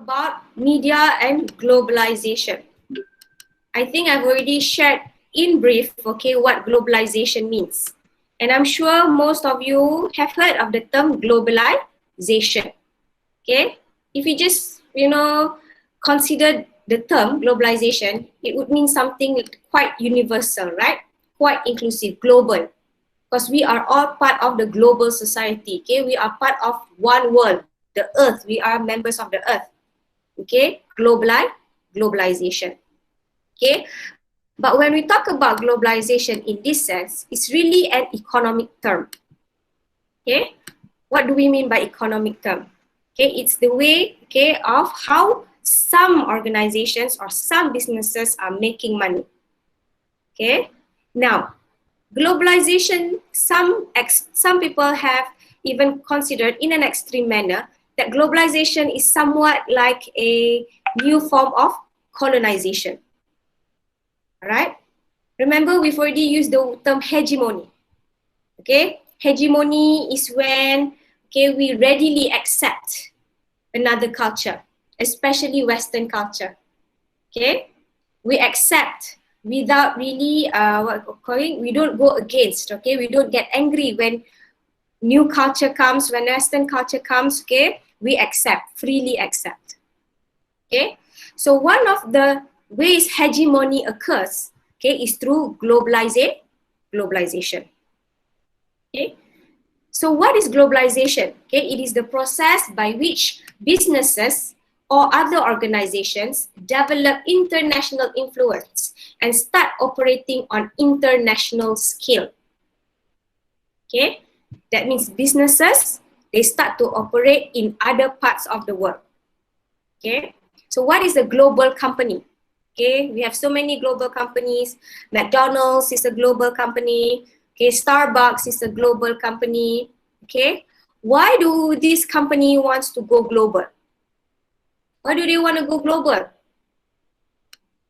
about media and globalization. I think I've already shared in brief, okay, what globalization means. And I'm sure most of you have heard of the term globalization, okay? If you just, consider the term globalization, it would mean something quite universal, right? Quite inclusive, global. Because we are all part of the global society, okay? We are part of one world, the earth. We are members of the earth, okay? Globalization, okay? But when we talk about globalization in this sense, it's really an economic term, okay? What do we mean by economic term? Okay, it's the way, okay, of how some organizations or some businesses are making money, okay? Now, globalization, some people have even considered in an extreme manner that globalization is somewhat like a new form of colonization. All right? Remember, we've already used the term hegemony. Okay? Hegemony is when, okay, we readily accept another culture, especially Western culture. Okay? We accept without really, we don't go against, okay? We don't get angry when new culture comes, when Western culture comes, okay? We accept, freely accept, okay? So one of the ways hegemony occurs, okay, is through globalization, okay? So what is globalization? Okay, it is the process by which businesses or other organizations develop international influence and start operating on international scale. Okay, that means businesses, they start to operate in other parts of the world. Okay, so what is a global company? Okay, we have so many global companies. McDonald's is a global company. Okay, Starbucks is a global company. Okay, why do this company wants to go global? Why do they want to go global?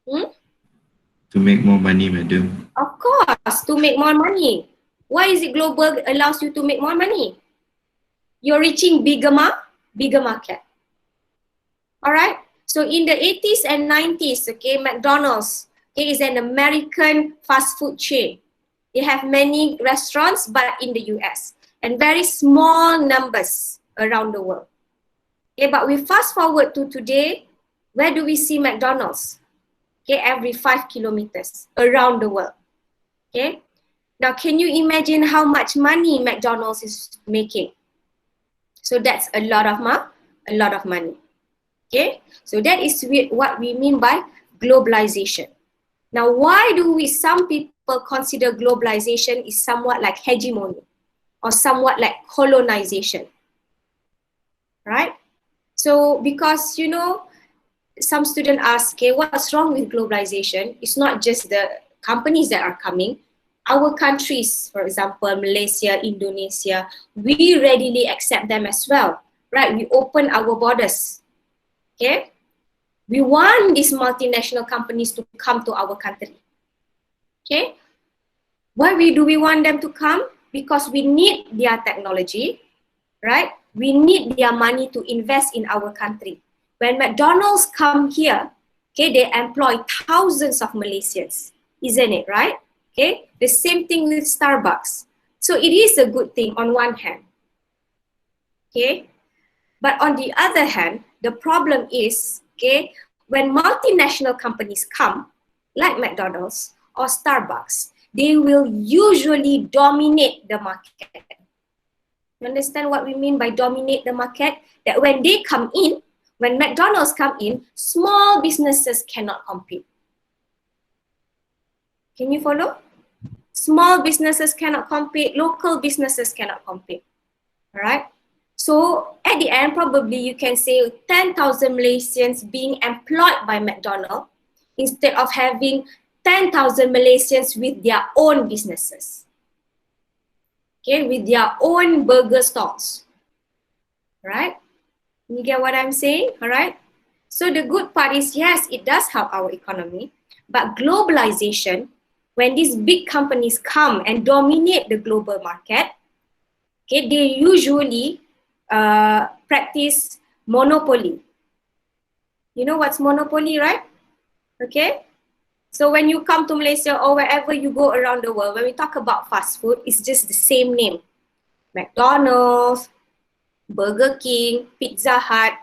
To make more money, madam. Of course, to make more money. Why is it global allows you to make more money? You're reaching bigger market. All right. So in the 80s and 90s, okay, McDonald's, okay, is an American fast food chain. They have many restaurants, but in the US, and very small numbers around the world. Okay, but we fast forward to today, where do we see McDonald's? Okay, every 5 kilometers around the world. Okay, now can you imagine how much money McDonald's is making? So that's a lot of money. Okay, so that is what we mean by globalization. Now, why do some people consider globalization is somewhat like hegemony or somewhat like colonization, right? So because, some students ask, okay, what's wrong with globalization? It's not just the companies that are coming. Our countries, for example, Malaysia, Indonesia, we readily accept them as well, right? We open our borders, okay? We want these multinational companies to come to our country, okay? Why do we want them to come? Because we need their technology, right? We need their money to invest in our country. When McDonald's come here, okay, they employ thousands of Malaysians, isn't it, right? Okay, the same thing with Starbucks. So it is a good thing on one hand, okay? But on the other hand, the problem is, okay, when multinational companies come, like McDonald's or Starbucks, they will usually dominate the market. You understand what we mean by dominate the market? That when they come in, when McDonald's come in, small businesses cannot compete. Can you follow? Small businesses cannot compete, local businesses cannot compete, all right? So at the end, probably you can say 10,000 Malaysians being employed by McDonald's instead of having 10,000 Malaysians with their own businesses, okay, with their own burger stalls, right? You get what I'm saying, all right? So the good part is, yes, it does help our economy, but globalization, when these big companies come and dominate the global market, okay, they usually practice monopoly, You know what's monopoly, right? Okay. So when you come to Malaysia or wherever you go around the world, when we talk about fast food, it's just the same name. McDonald's, Burger King, Pizza Hut.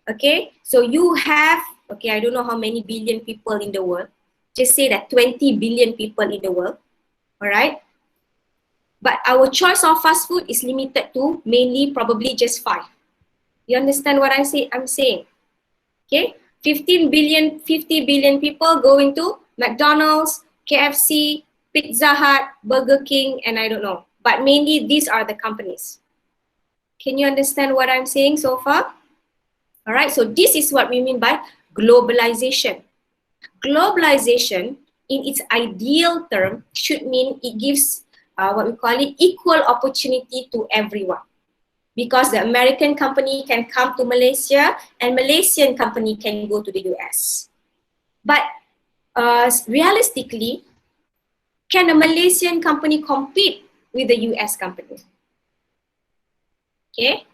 Okay. So you have, okay, I don't know how many billion people in the world. Just say that 20 billion people in the world. All right. But our choice of fast food is limited to mainly probably just 5. You understand what I'm saying? Okay, 15 billion, 50 billion people going to McDonald's, KFC, Pizza Hut, Burger King, and I don't know. But mainly these are the companies. Can you understand what I'm saying so far? All right, so this is what we mean by globalization. Globalization, in its ideal term, should mean it gives what we call it equal opportunity to everyone. Because the American company can come to Malaysia and Malaysian company can go to the US. But realistically, can a Malaysian company compete with the US company? Okay,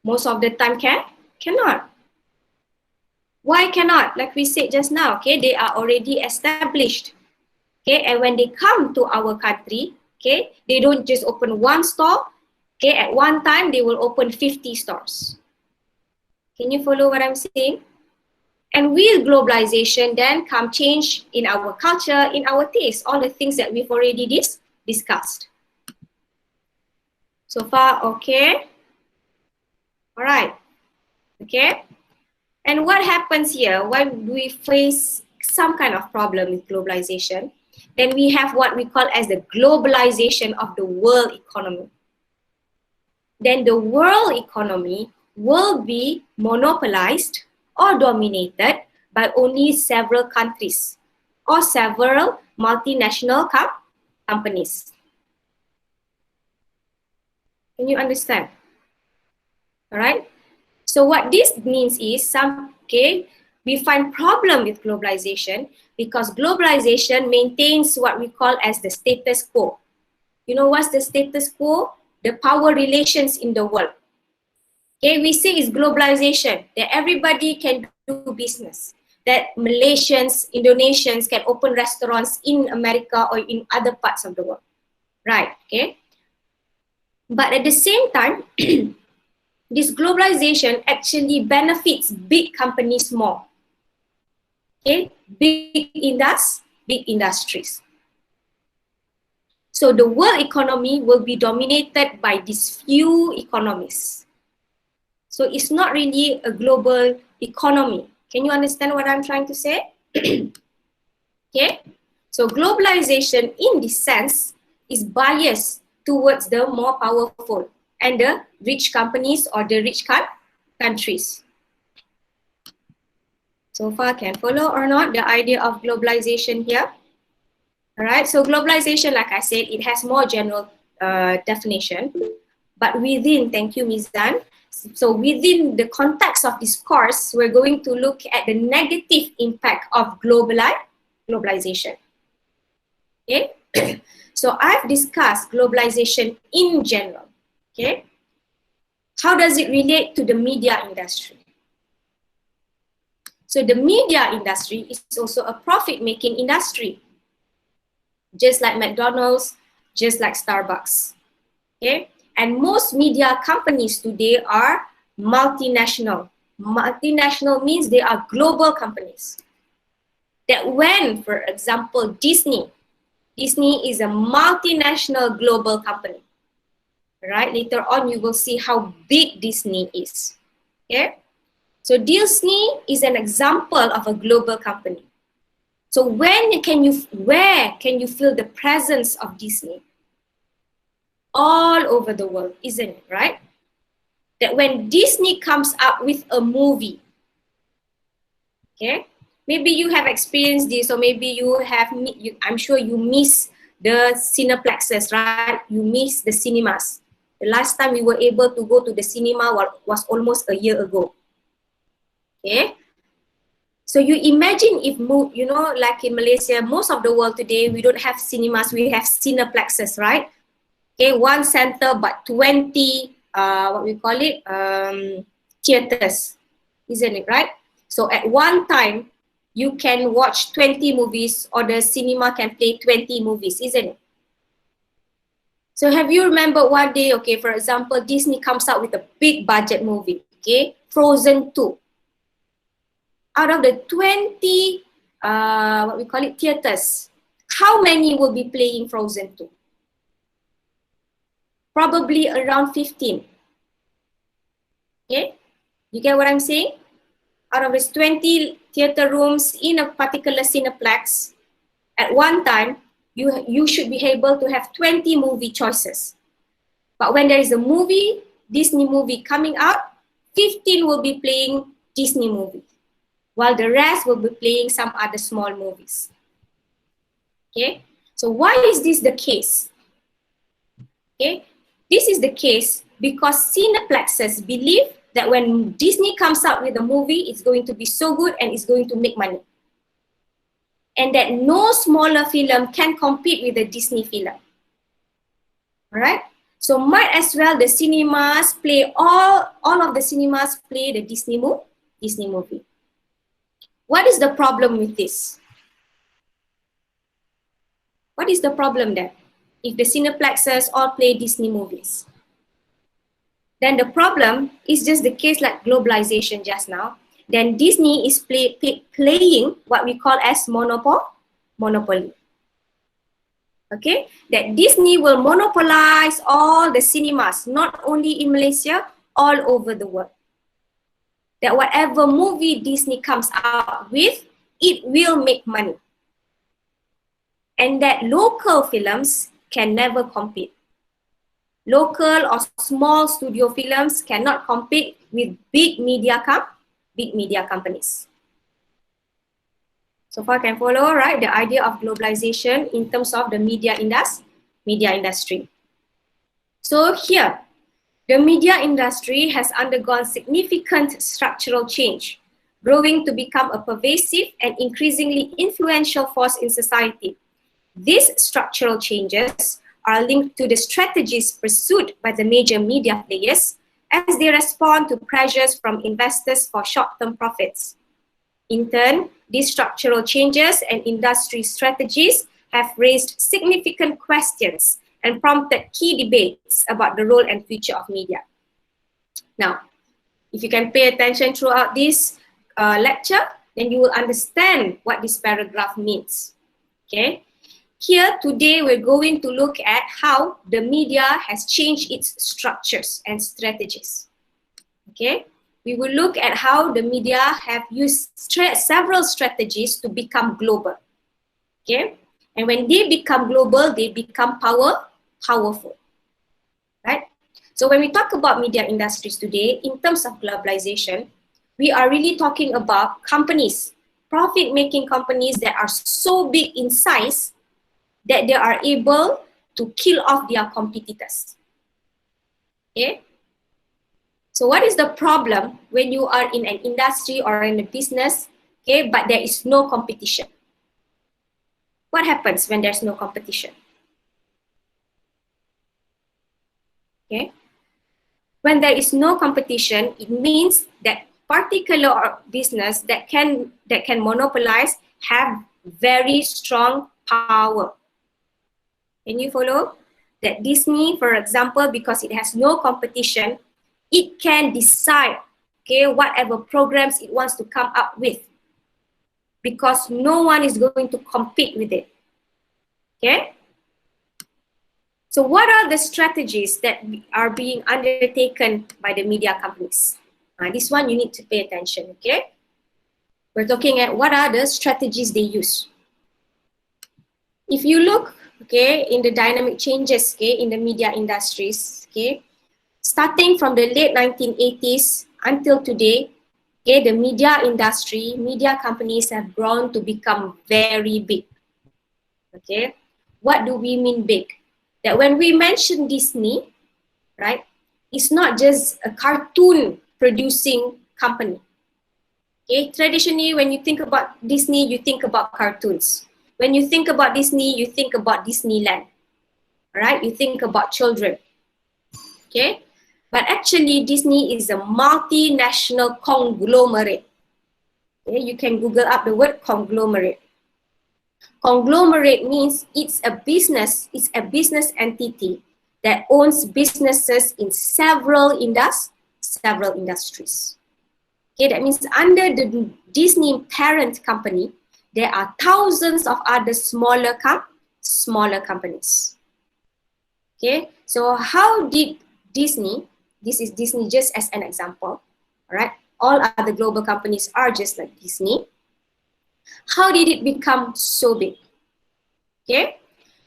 most of the time cannot. Why cannot? Like we said just now, okay, they are already established. Okay, and when they come to our country, okay, they don't just open one store. Okay, at one time they will open 50 stores. Can you follow what I'm saying? And with globalization, then come change in our culture, in our taste, all the things that we've already discussed. So far, okay? All right, okay? And what happens here when we face some kind of problem with globalization? Then we have what we call as the globalization of the world economy. Then the world economy will be monopolized or dominated by only several countries or several multinational companies. Can you understand? All right. So what this means is we find problem with globalization because globalization maintains what we call as the status quo. You know what's the status quo? The power relations in the world. Okay, we say it's globalization, that everybody can do business, that Malaysians, Indonesians can open restaurants in America or in other parts of the world. Right, okay? But at the same time, this globalization actually benefits big companies more. Okay, big industries. So the world economy will be dominated by these few economies. So it's not really a global economy. Can you understand what I'm trying to say? Okay, so globalization in this sense is biased towards the more powerful and the rich companies or the rich countries. So far, can follow or not the idea of globalization here? All right, so globalization, like I said, it has more general definition, but within, thank you, Mizan. So within the context of this course, we're going to look at the negative impact of globalization. Okay, so I've discussed globalization in general. Okay, how does it relate to the media industry? So the media industry is also a profit-making industry, just like McDonald's, just like Starbucks. Okay, and most media companies today are multinational. Multinational means they are global companies. That when, for example, Disney is a multinational global company. Right? Later on, you will see how big Disney is. Okay? So Disney is an example of a global company. So where can you feel the presence of Disney? All over the world, isn't it, right? That when Disney comes up with a movie, okay, maybe you have experienced this, or maybe I'm sure you miss the cineplexes, right? You miss the cinemas. The last time we were able to go to the cinema was almost a year ago. Okay, so you imagine if, like in Malaysia, most of the world today, we don't have cinemas, we have cineplexes, right? Okay, one center but 20 theaters, isn't it, right? So at one time, you can watch 20 movies or the cinema can play 20 movies, isn't it? So have you remembered one day, okay, for example, Disney comes out with a big budget movie, okay, Frozen 2. Out of the 20, what we call it, theaters, how many will be playing Frozen 2? Probably around 15. Okay, you get what I'm saying? Out of these 20 theater rooms in a particular cineplex, at one time, you should be able to have 20 movie choices. But when there is a movie, Disney movie coming out, 15 will be playing Disney movie, while the rest will be playing some other small movies. Okay, so why is this the case? Okay, this is the case because cineplexes believe that when Disney comes out with a movie, it's going to be so good and it's going to make money. And that no smaller film can compete with the Disney film. All right? So might as well the cinemas play, all of the cinemas play the Disney movie. What is the problem with this? What is the problem there? If the cineplexes all play Disney movies, then the problem is just the case like globalization just now. Then Disney is playing what we call as monopoly. Okay, that Disney will monopolize all the cinemas, not only in Malaysia, all over the world. That whatever movie Disney comes out with, it will make money. And that local films can never compete. Local or small studio films cannot compete with big media companies. So far can follow, right? The idea of globalization in terms of the media industry. So here, the media industry has undergone significant structural change, growing to become a pervasive and increasingly influential force in society. These structural changes are linked to the strategies pursued by the major media players as they respond to pressures from investors for short-term profits. In turn, these structural changes and industry strategies have raised significant questions and prompted key debates about the role and future of media. Now, if you can pay attention throughout this lecture, then you will understand what this paragraph means. Okay? Here today, we're going to look at how the media has changed its structures and strategies. Okay? We will look at how the media have used several strategies to become global. Okay? And when they become global, they become powerful. Right? So when we talk about media industries today, in terms of globalization, we are really talking about companies, profit-making companies that are so big in size that they are able to kill off their competitors. Okay? So what is the problem when you are in an industry or in a business, okay, but there is no competition? What happens when there's no competition? Okay? When there is no competition, it means that particular business that can monopolize have very strong power. Can you follow? That Disney, for example, because it has no competition, it can decide, okay, whatever programs it wants to come up with, because no one is going to compete with it. Okay? So what are the strategies that are being undertaken by the media companies? This one you need to pay attention, okay? We're talking at what are the strategies they use. If you look, okay, in the dynamic changes, okay, in the media industries, okay, starting from the late 1980s until today, okay, the media industry, media companies have grown to become very big. Okay, what do we mean big? That when we mention Disney, right, it's not just a cartoon producing company. Okay, traditionally, when you think about Disney, you think about cartoons. When you think about Disney, you think about Disneyland, right? You think about children. Okay, but actually Disney is a multinational conglomerate. Okay, you can Google up the word conglomerate. Conglomerate means it's a business entity that owns businesses in several industries. Okay, that means under the Disney parent company, there are thousands of other smaller companies. Okay, so how did Disney, this is Disney just as an example, all right? All other global companies are just like Disney. How did it become so big? Okay,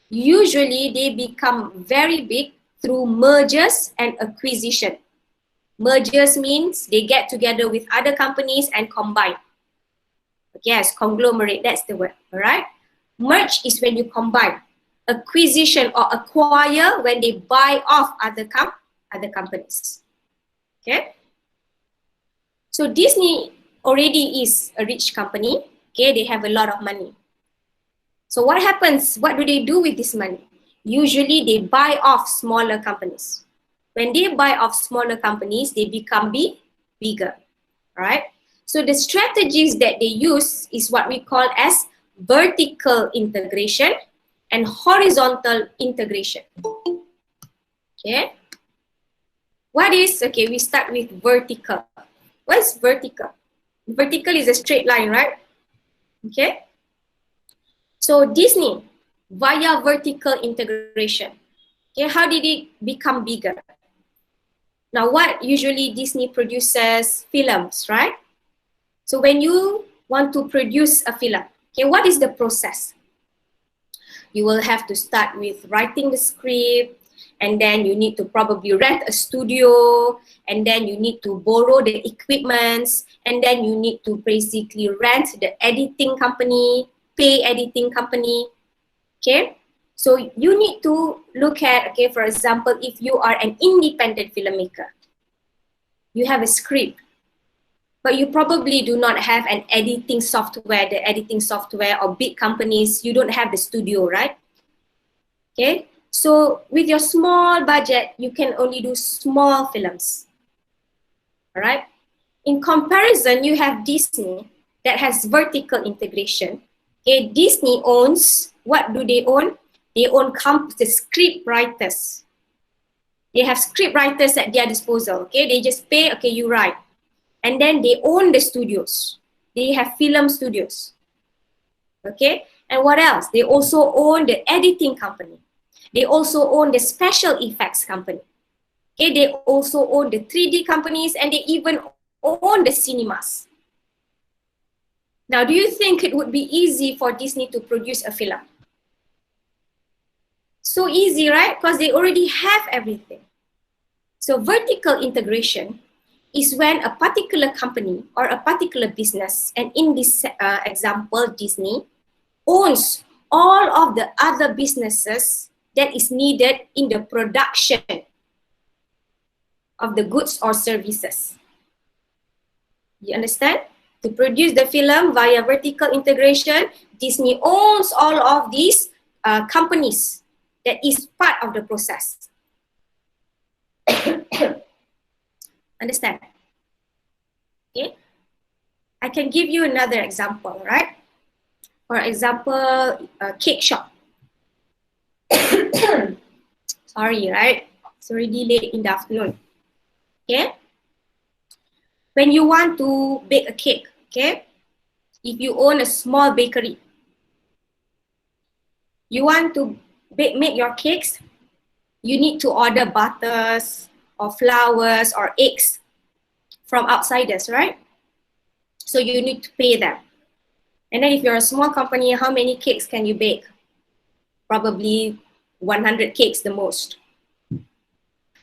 usually they become very big through mergers and acquisition. Mergers means they get together with other companies and combine. Yes, conglomerate, that's the word, all right? Merge is when you combine. Acquisition or acquire when they buy off other companies. Okay? So Disney already is a rich company. Okay, they have a lot of money. So what happens? What do they do with this money? Usually they buy off smaller companies. When they buy off smaller companies, they become bigger, right? So the strategies that they use is what we call as vertical integration and horizontal integration. Okay. Okay, we start with vertical. What is vertical? Vertical is a straight line, right? Okay. So Disney, via vertical integration, okay, how did it become bigger? Now, what usually Disney produces films, right? So when you want to produce a film, okay, what is the process? You will have to start with writing the script, and then you need to probably rent a studio, and then you need to borrow the equipments, and then you need to basically rent the editing company, pay editing company, okay? So you need to look at, okay, for example, if you are an independent filmmaker, you have a script, but you probably do not have an editing software, the editing software, or big companies, you don't have the studio, right? Okay, so with your small budget, you can only do small films, all right? In comparison, you have Disney that has vertical integration. Okay, Disney owns, what do they own? They own the script writers. They have script writers at their disposal, okay? They just pay, okay, you write. And then they own the studios. They have film studios, okay? And what else? They also own the editing company. They also own the special effects company. Okay, they also own the 3D companies, and they even own the cinemas. Now, do you think it would be easy for Disney to produce a film? So easy, right? Because they already have everything. So vertical integration is when a particular company or a particular business, and in this example, Disney, owns all of the other businesses that is needed in the production of the goods or services. You understand? To produce the film via vertical integration, Disney owns all of these companies that is part of the process. Understand? Okay. I can give you another example, right? For example, a cake shop. Sorry, right? It's already late in the afternoon. Okay. When you want to bake a cake, okay? If you own a small bakery, you want to make your cakes, you need to order butters or flours or eggs from outsiders, right? So you need to pay them. And then if you're a small company, how many cakes can you bake? Probably 100 cakes the most.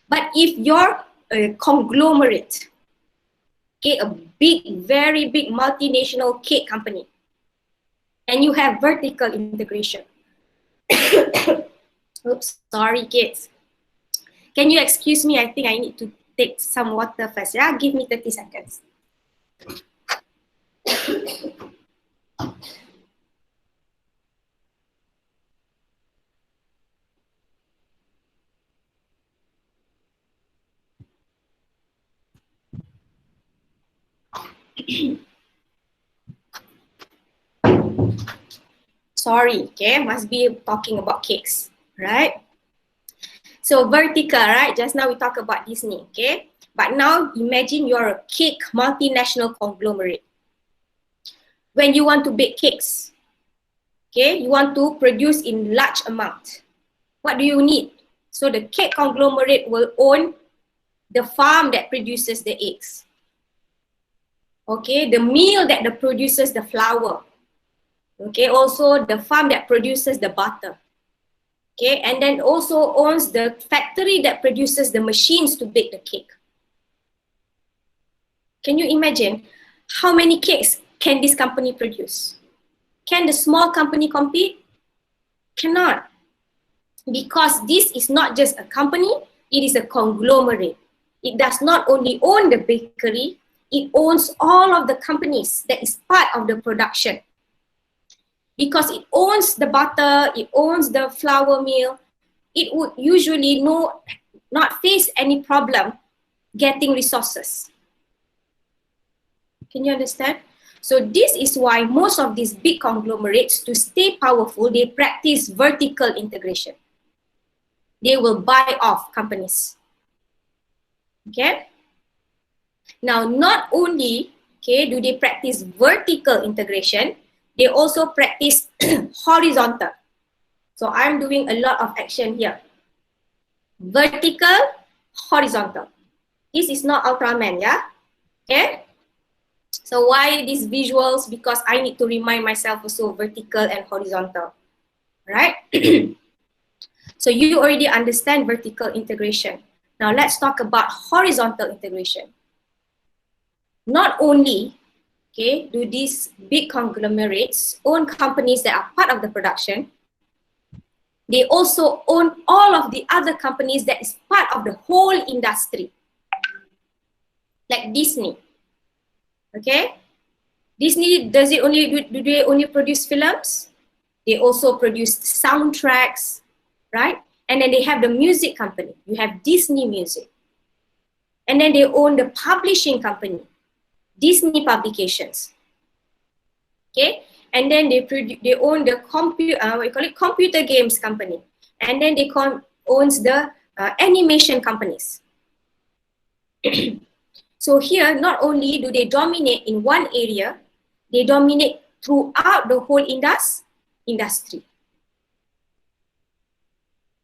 But if you're a conglomerate, okay, a big, very big multinational cake company, and you have vertical integration. Oops, sorry kids. Can you excuse me? I think I need to take some water first. Yeah, give me 30 seconds. Sorry, okay, must be talking about cakes, right? So vertical, right? Just now we talked about Disney, okay? But now imagine you're a cake multinational conglomerate. When you want to bake cakes, okay, you want to produce in large amount. What do you need? So the cake conglomerate will own the farm that produces the eggs. Okay, the mill that produces the flour. Okay, also the farm that produces the butter. Okay, and then also owns the factory that produces the machines to bake the cake. Can you imagine how many cakes can this company produce? Can the small company compete? Cannot. Because this is not just a company, it is a conglomerate. It does not only own the bakery, it owns all of the companies that is part of the production. Because it owns the butter, it owns the flour mill, it would usually not face any problem getting resources. Can you understand? So this is why most of these big conglomerates, to stay powerful, they practice vertical integration. They will buy off companies. Okay? Now, not only do they practice vertical integration, they also practice horizontal. So I'm doing a lot of action here. Vertical, horizontal. This is not Ultraman, yeah? Okay? So why these visuals? Because I need to remind myself also vertical and horizontal, right? So you already understand vertical integration. Now let's talk about horizontal integration. Not only do these big conglomerates own companies that are part of the production, they also own all of the other companies that is part of the whole industry. Like Disney. Okay? Disney, do they only produce films? They also produce soundtracks, right? And then they have the music company. You have Disney Music. And then they own the publishing company, Disney Publications. Okay? And then they own the computer games company. And then they owns the animation companies. So here, not only do they dominate in one area, they dominate throughout the whole industry.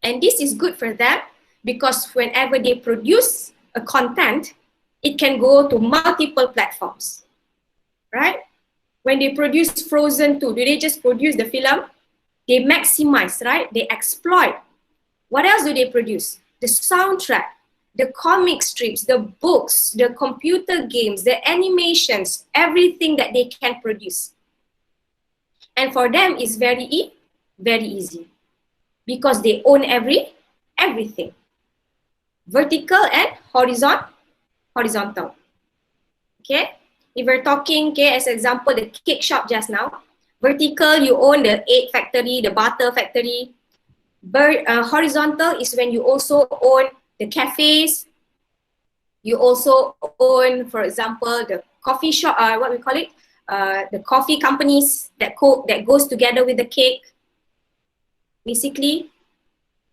And this is good for them because whenever they produce a content, it can go to multiple platforms, right? When they produce Frozen 2, do they just produce the film? They maximize, right? They exploit. What else do they produce? The soundtrack, the comic strips, the books, the computer games, the animations, everything that they can produce. And for them, it's very easy because they own everything. Vertical and horizontal. Okay? If we're talking, as example, the cake shop just now. Vertical, you own the egg factory, the butter factory. Horizontal is when you also own the cafes. You also own, for example, the coffee shop, the coffee companies that goes together with the cake, basically.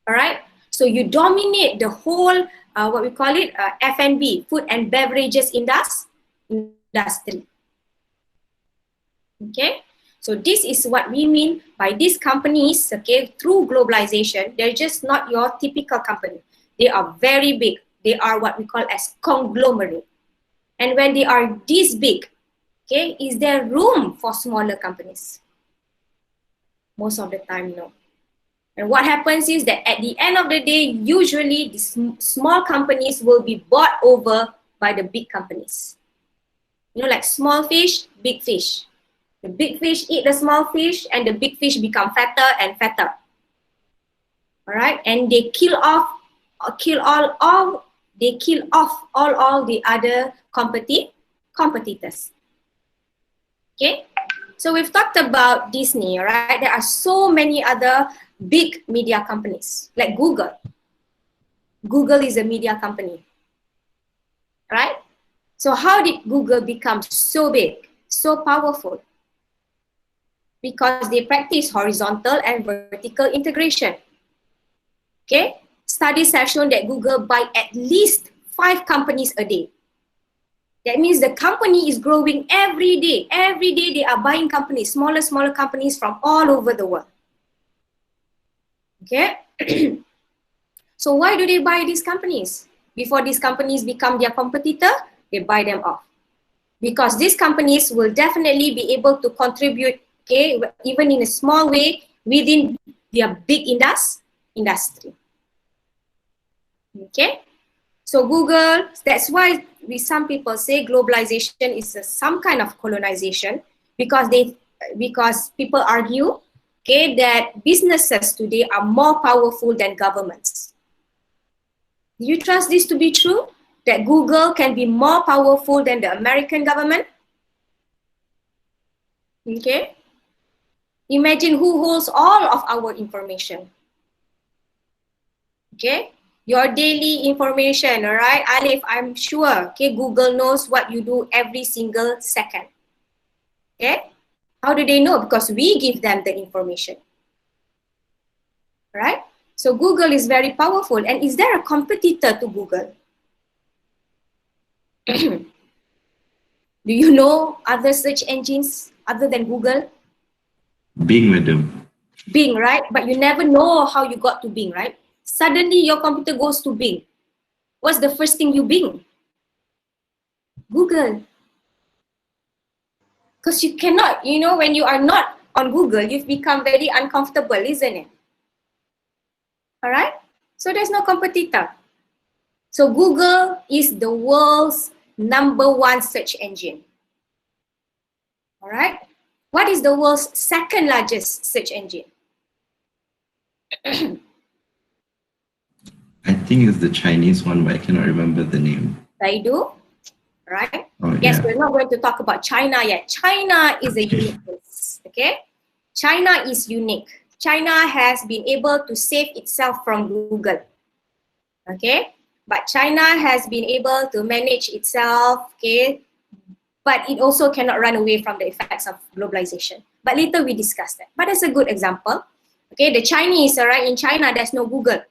All right. So you dominate the whole, F&B, food and beverages industry. Okay. So this is what we mean by these companies, through globalization. They're just not your typical company. They are very big. They are what we call as conglomerate. And when they are this big, is there room for smaller companies? Most of the time, no. And what happens is that at the end of the day, usually the small companies will be bought over by the big companies. You know, like small fish, big fish. The big fish eat the small fish and the big fish become fatter and fatter. All right, and they kill off all the other competitors. Okay, so we've talked about Disney, all right? There are so many other big media companies like Google. Google is a media company, right? So how did Google become so big, so powerful? Because they practice horizontal and vertical integration. Okay? Studies have shown that Google buy at least 5 companies a day. That means the company is growing every day. Every day they are buying companies, smaller companies from all over the world. Okay? So why do they buy these companies? Before these companies become their competitor, they buy them off. Because these companies will definitely be able to contribute, okay, even in a small way within their big industry. Okay? So Google, that's why some people say globalization is some kind of colonization, because people argue, okay, that businesses today are more powerful than governments. Do you trust this to be true? That Google can be more powerful than the American government? Okay? Imagine who holds all of our information. Okay? Your daily information, all right? Alif, I'm sure, okay, Google knows what you do every single second. Okay? How do they know? Because we give them the information. Right? So Google is very powerful. And is there a competitor to Google? Do you know other search engines other than Google? Bing, madam. Bing, right? But you never know how you got to Bing, right? Suddenly your computer goes to Bing. What's the first thing you Bing? Google. Because you cannot, you know, when you are not on Google, you've become very uncomfortable, isn't it? All right? So there's no competitor. So Google is the world's #1 search engine. All right? What is the world's second largest search engine? I think it's the Chinese one, but I cannot remember the name. Baidu, right? Oh, Yes, yeah. we're not going to talk about China yet. China is a unique case, okay? China is unique. China has been able to save itself from Google, okay? But China has been able to manage itself, okay? But it also cannot run away from the effects of globalization. But later we discuss that. But that's a good example. Okay, the Chinese, all right, in China, there's no Google.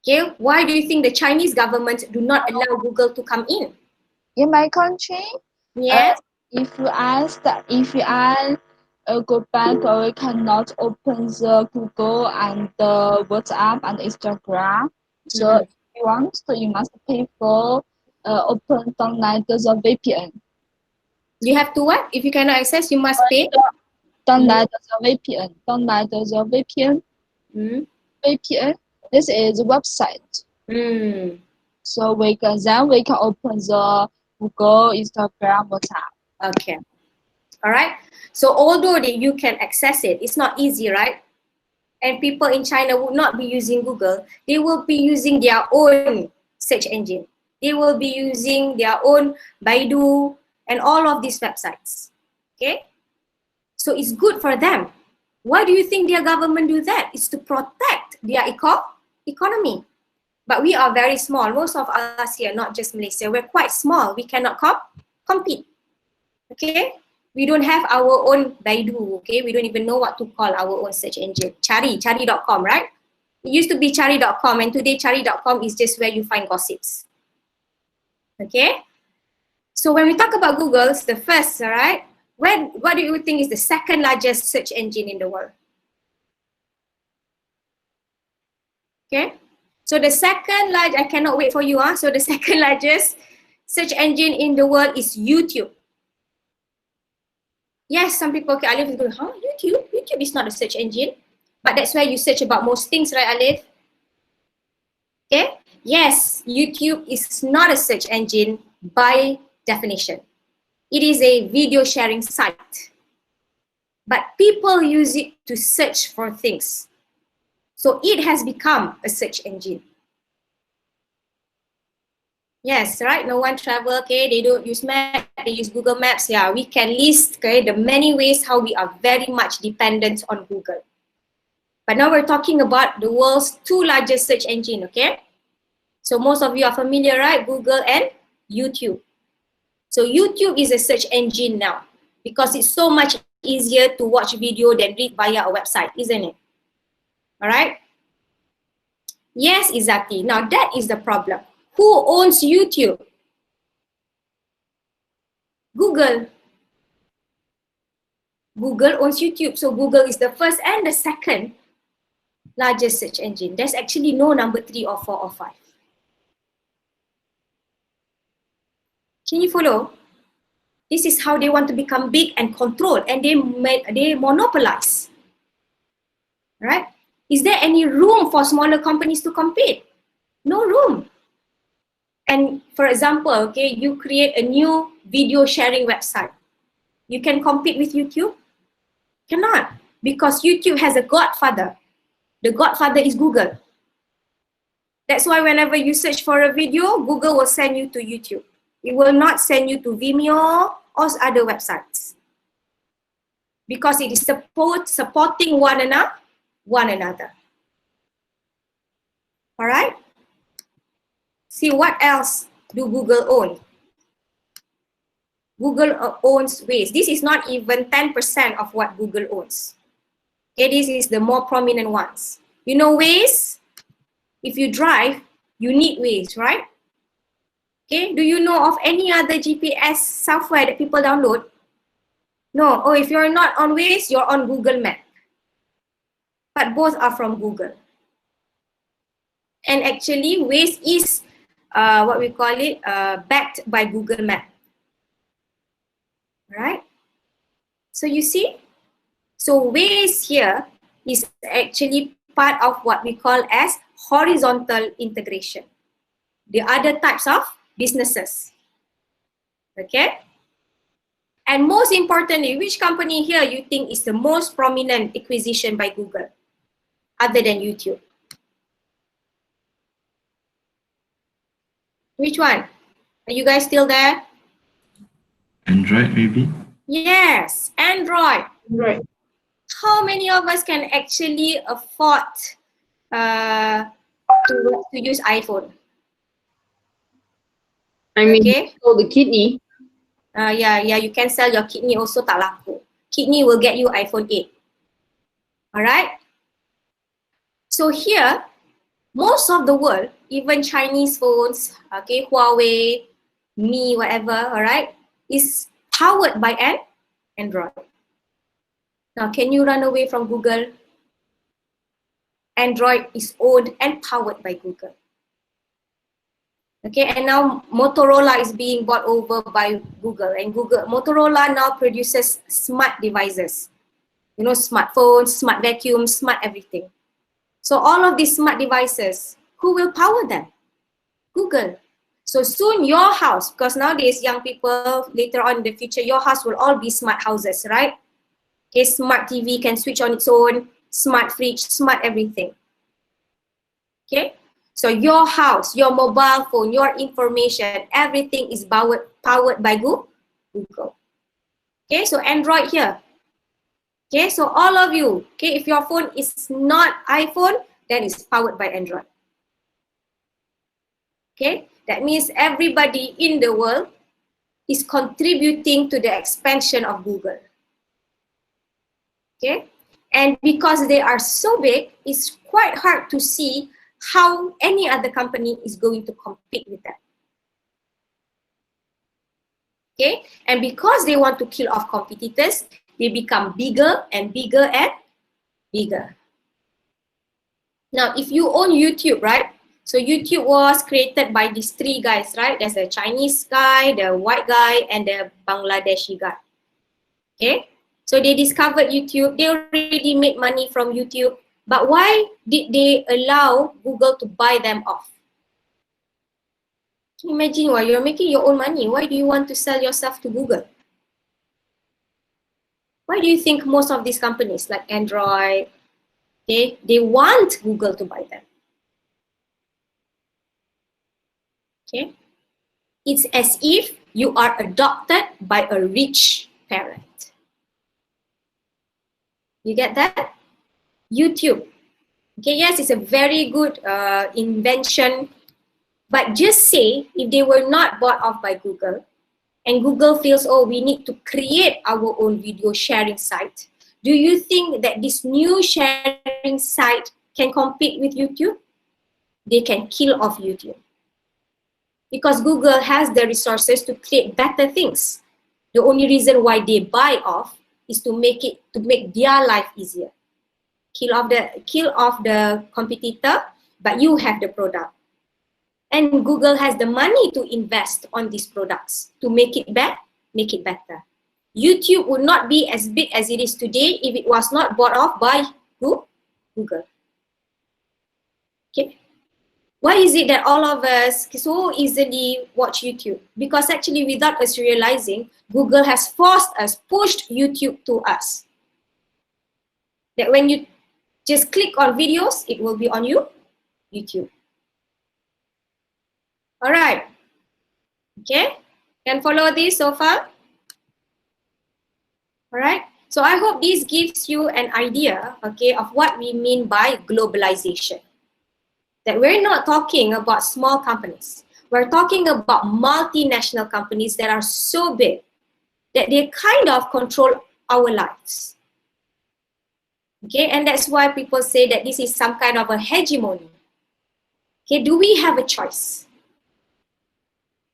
Okay, why do you think the Chinese government do not allow Google to come in? In my country, Yes. if you go back, we cannot open the Google and the WhatsApp and Instagram. So if you want, you must pay for open download the VPN. You have to what? If you cannot access, you must pay. Download the VPN. Download the VPN. VPN. This is a website. So we can open the Google, Instagram, WhatsApp. Okay. All right. So although you can access it, it's not easy, right? And people in China would not be using Google. They will be using their own search engine. They will be using their own Baidu and all of these websites. Okay. So it's good for them. Why do you think their government do that? It's to protect their economy. But we are very small. Most of us here, not just Malaysia, we're quite small. We cannot compete. Okay? We don't have our own Baidu, okay? We don't even know what to call our own search engine. Chari.com, right? It used to be Chari.com, and today Chari.com is just where you find gossips. Okay? So when we talk about Google, it's the first, all right? What do you think is the second largest search engine in the world? Okay? So the second largest, I cannot wait for you, so the second largest search engine in the world is YouTube. Yes, some people, okay, Alif is going, YouTube? YouTube is not a search engine. But that's where you search about most things, right, Alif? Okay? Yes, YouTube is not a search engine by definition. It is a video sharing site. But people use it to search for things. So it has become a search engine. Yes, right? No one travel, okay? They don't use Maps, they use Google Maps. Yeah, we can list, okay, the many ways how we are very much dependent on Google. But now we're talking about the world's 2 largest search engine, okay? So most of you are familiar, right? Google and YouTube. So YouTube is a search engine now because it's so much easier to watch video than read via a website, isn't it? All right? Yes, exactly. Now that is the problem. Who owns YouTube? Google. Google owns YouTube. So Google is the first and the second largest search engine. There's actually no number 3 or 4 or 5. Can you follow? This is how they want to become big and control, and they monopolize. Right? Is there any room for smaller companies to compete? No room. And for example, okay, you create a new video sharing website. You can compete with YouTube? Cannot, because YouTube has a godfather. The godfather is Google. That's why whenever you search for a video, Google will send you to YouTube. It will not send you to Vimeo or other websites, because it is supporting one another. All right? See, what else do Google own? Google owns Waze. This is not even 10% of what Google owns. Okay, this is the more prominent ones. You know Waze? If you drive, you need Waze, right? Okay, do you know of any other GPS software that people download? No. Oh, if you're not on Waze, you're on Google Map. But both are from Google. And actually, Waze is what we call it, backed by Google Map. Right? So you see? So Waze here is actually part of what we call as horizontal integration. The other types of businesses. Okay? And most importantly, which company here you think is the most prominent acquisition by Google other than YouTube? Which one? Are you guys still there? Android, maybe? Yes, Android. Right. How many of us can actually afford to use iPhone? I mean, Okay. so the kidney. Yeah, you can sell your kidney also tak laku. Kidney will get you iPhone 8. Alright? So here, most of the world, even Chinese phones, okay, Huawei, Mi, whatever, alright, is powered by an Android. Now, can you run away from Google? Android is owned and powered by Google. Okay, and now Motorola is being bought over by Google, and Motorola now produces smart devices. You know, smartphones, smart vacuum, smart everything. So all of these smart devices, who will power them? Google. So soon your house, because nowadays young people, later on in the future, your house will all be smart houses, right? Okay, smart TV can switch on its own, smart fridge, smart everything. Okay, so your house, your mobile phone, your information, everything is powered by Google. Okay, so Android here. Okay, so all of you, okay, if your phone is not iPhone, then it's powered by Android. Okay, that means everybody in the world is contributing to the expansion of Google. Okay, and because they are so big, it's quite hard to see how any other company is going to compete with them. Okay, and because they want to kill off competitors, they become bigger and bigger and bigger. Now, if you own YouTube, right? So YouTube was created by these three guys, right? There's a Chinese guy, the white guy, and the Bangladeshi guy. Okay, so they discovered YouTube. They already made money from YouTube. But why did they allow Google to buy them off? Imagine why you're making your own money. Why do you want to sell yourself to Google? Why do you think most of these companies like Android, okay, they want Google to buy them? Okay, it's as if you are adopted by a rich parent. You get that? YouTube. Okay, yes, it's a very good invention, but just say if they were not bought off by Google, and Google feels, oh, we need to create our own video sharing site, do you think that this new sharing site can compete with YouTube? They can kill off YouTube. Because Google has the resources to create better things. The only reason why they buy off is to make their life easier. Kill off the competitor, but you have the product. And Google has the money to invest on these products to make it better. YouTube would not be as big as it is today if it was not bought off by Google. Okay. Why is it that all of us so easily watch YouTube? Because actually, without us realizing, Google has pushed YouTube to us. That when you just click on videos, it will be on YouTube. All right. Okay. Can follow this so far? All right. So I hope this gives you an idea, okay, of what we mean by globalization. That we're not talking about small companies. We're talking about multinational companies that are so big that they kind of control our lives. Okay, and that's why people say that this is some kind of a hegemony. Okay, do we have a choice?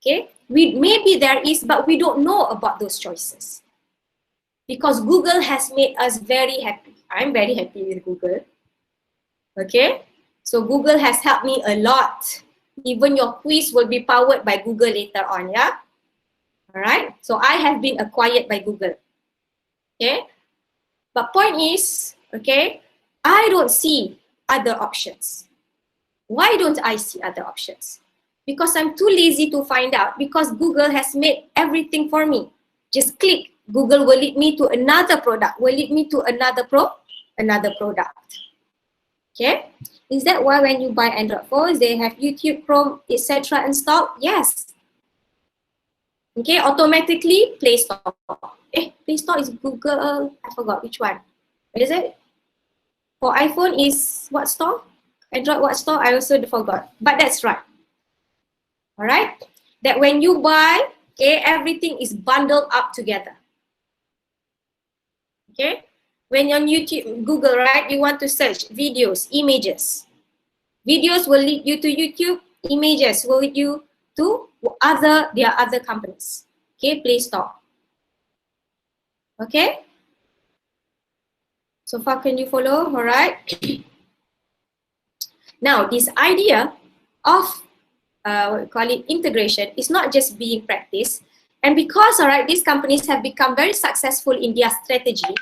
Okay, maybe there is, but we don't know about those choices. Because Google has made us very happy. I'm very happy with Google. Okay, so Google has helped me a lot. Even your quiz will be powered by Google later on, yeah? All right, so I have been acquired by Google. Okay, but point is, okay, I don't see other options. Why don't I see other options? Because I'm too lazy to find out, because Google has made everything for me. Just click, Google will lead me to another product, will lead me to another product. Okay, is that why when you buy Android phones, they have YouTube, Chrome, etc. installed? Yes. Okay, automatically Play Store. Play Store is Google, I forgot which one. What is it? For iPhone is what store? Android what store? I also forgot. But that's right. All right? That when you buy, okay, everything is bundled up together. Okay? When you're on YouTube, Google, right, you want to search videos, images. Videos will lead you to YouTube. Images will lead you to their other companies. Okay, Play Store. Okay? So far, can you follow? All right. Now, this idea of what we call it integration is not just being practiced, and because, all right, these companies have become very successful in their strategy.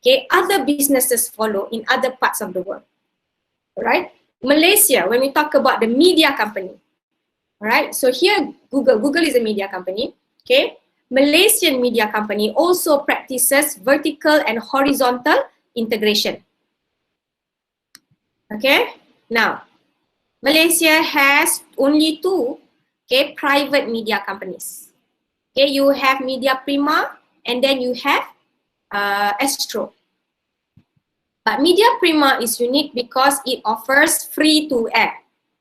Okay, other businesses follow in other parts of the world. All right. Malaysia, when we talk about the media company, all right. So here, Google is a media company. Okay. Malaysian media company also practices vertical and horizontal integration. Okay, now Malaysia has only two private media companies. Okay, you have Media Prima and then you have Astro. But Media Prima is unique because it offers free to air.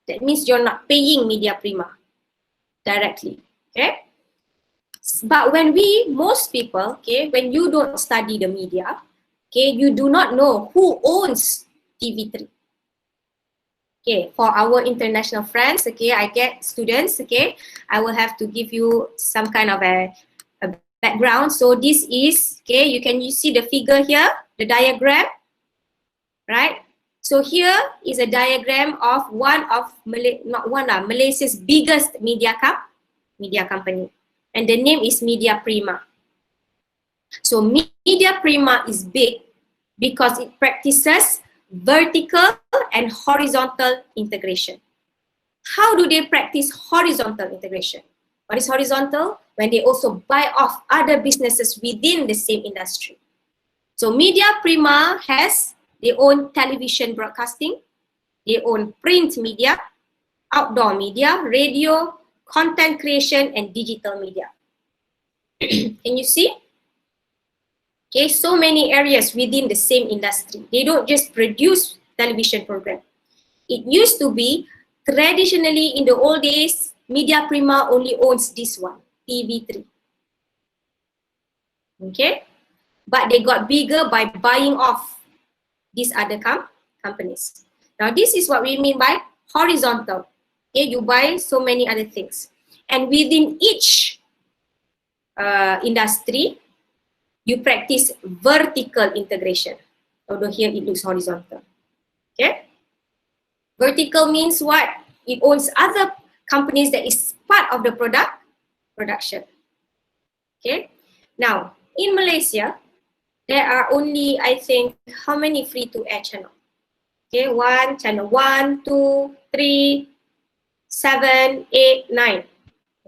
That means you're not paying Media Prima directly. Okay. But when most people, when you don't study the media, you do not know who owns TV3. Okay, for our international friends, I get students, I will have to give you some kind of a background. So this is, you see the figure here, the diagram, right? So here is a diagram of Malaysia's biggest media company. And the name is Media Prima. So Media Prima is big because it practices vertical and horizontal integration. How do they practice horizontal integration? What is horizontal? When they also buy off other businesses within the same industry. So Media Prima they own television broadcasting, they own print media, outdoor media, radio, content creation, and digital media. Can you see? Okay, so many areas within the same industry. They don't just produce television program. It used to be, traditionally in the old days, Media Prima only owns this one, TV3. Okay, but they got bigger by buying off these other companies. Now this is what we mean by horizontal. Okay, you buy so many other things, and within each industry, you practice vertical integration. Although here it looks horizontal. Okay, vertical means what? It owns other companies that is part of the production. Okay, now in Malaysia, there are only, I think, how many free-to-air channels? Okay, channel 1, 2, 3, 7, 8, 9. I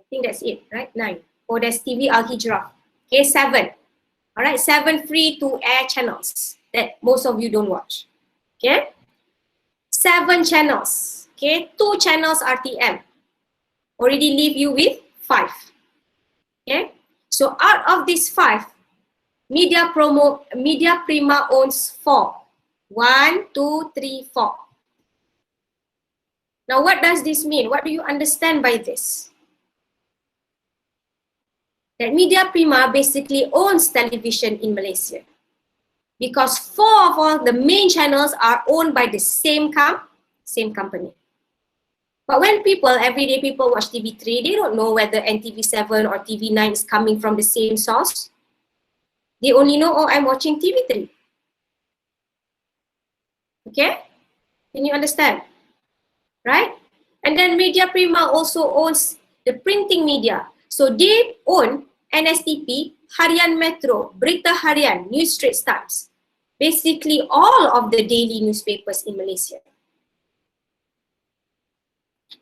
think that's it, right? 9. Oh, there's TV Al Hijrah. Okay, 7. All right, 7 free-to-air channels that most of you don't watch. Okay, 7 channels. Okay, 2 channels RTM. Already leave you with 5. Okay, so out of these 5, Media Prima owns 4. 1, 2, 3, 4. Now, what does this mean? What do you understand by this? That Media Prima basically owns television in Malaysia, because 4 of all the main channels are owned by the same company. But when everyday people watch TV3, they don't know whether NTV7 or TV9 is coming from the same source. They only know, oh, I'm watching TV3. Okay? Can you understand? Right? And then Media Prima also owns the printing media. So they own NSTP, Harian Metro, Berita Harian, News Straits Times. Basically all of the daily newspapers in Malaysia.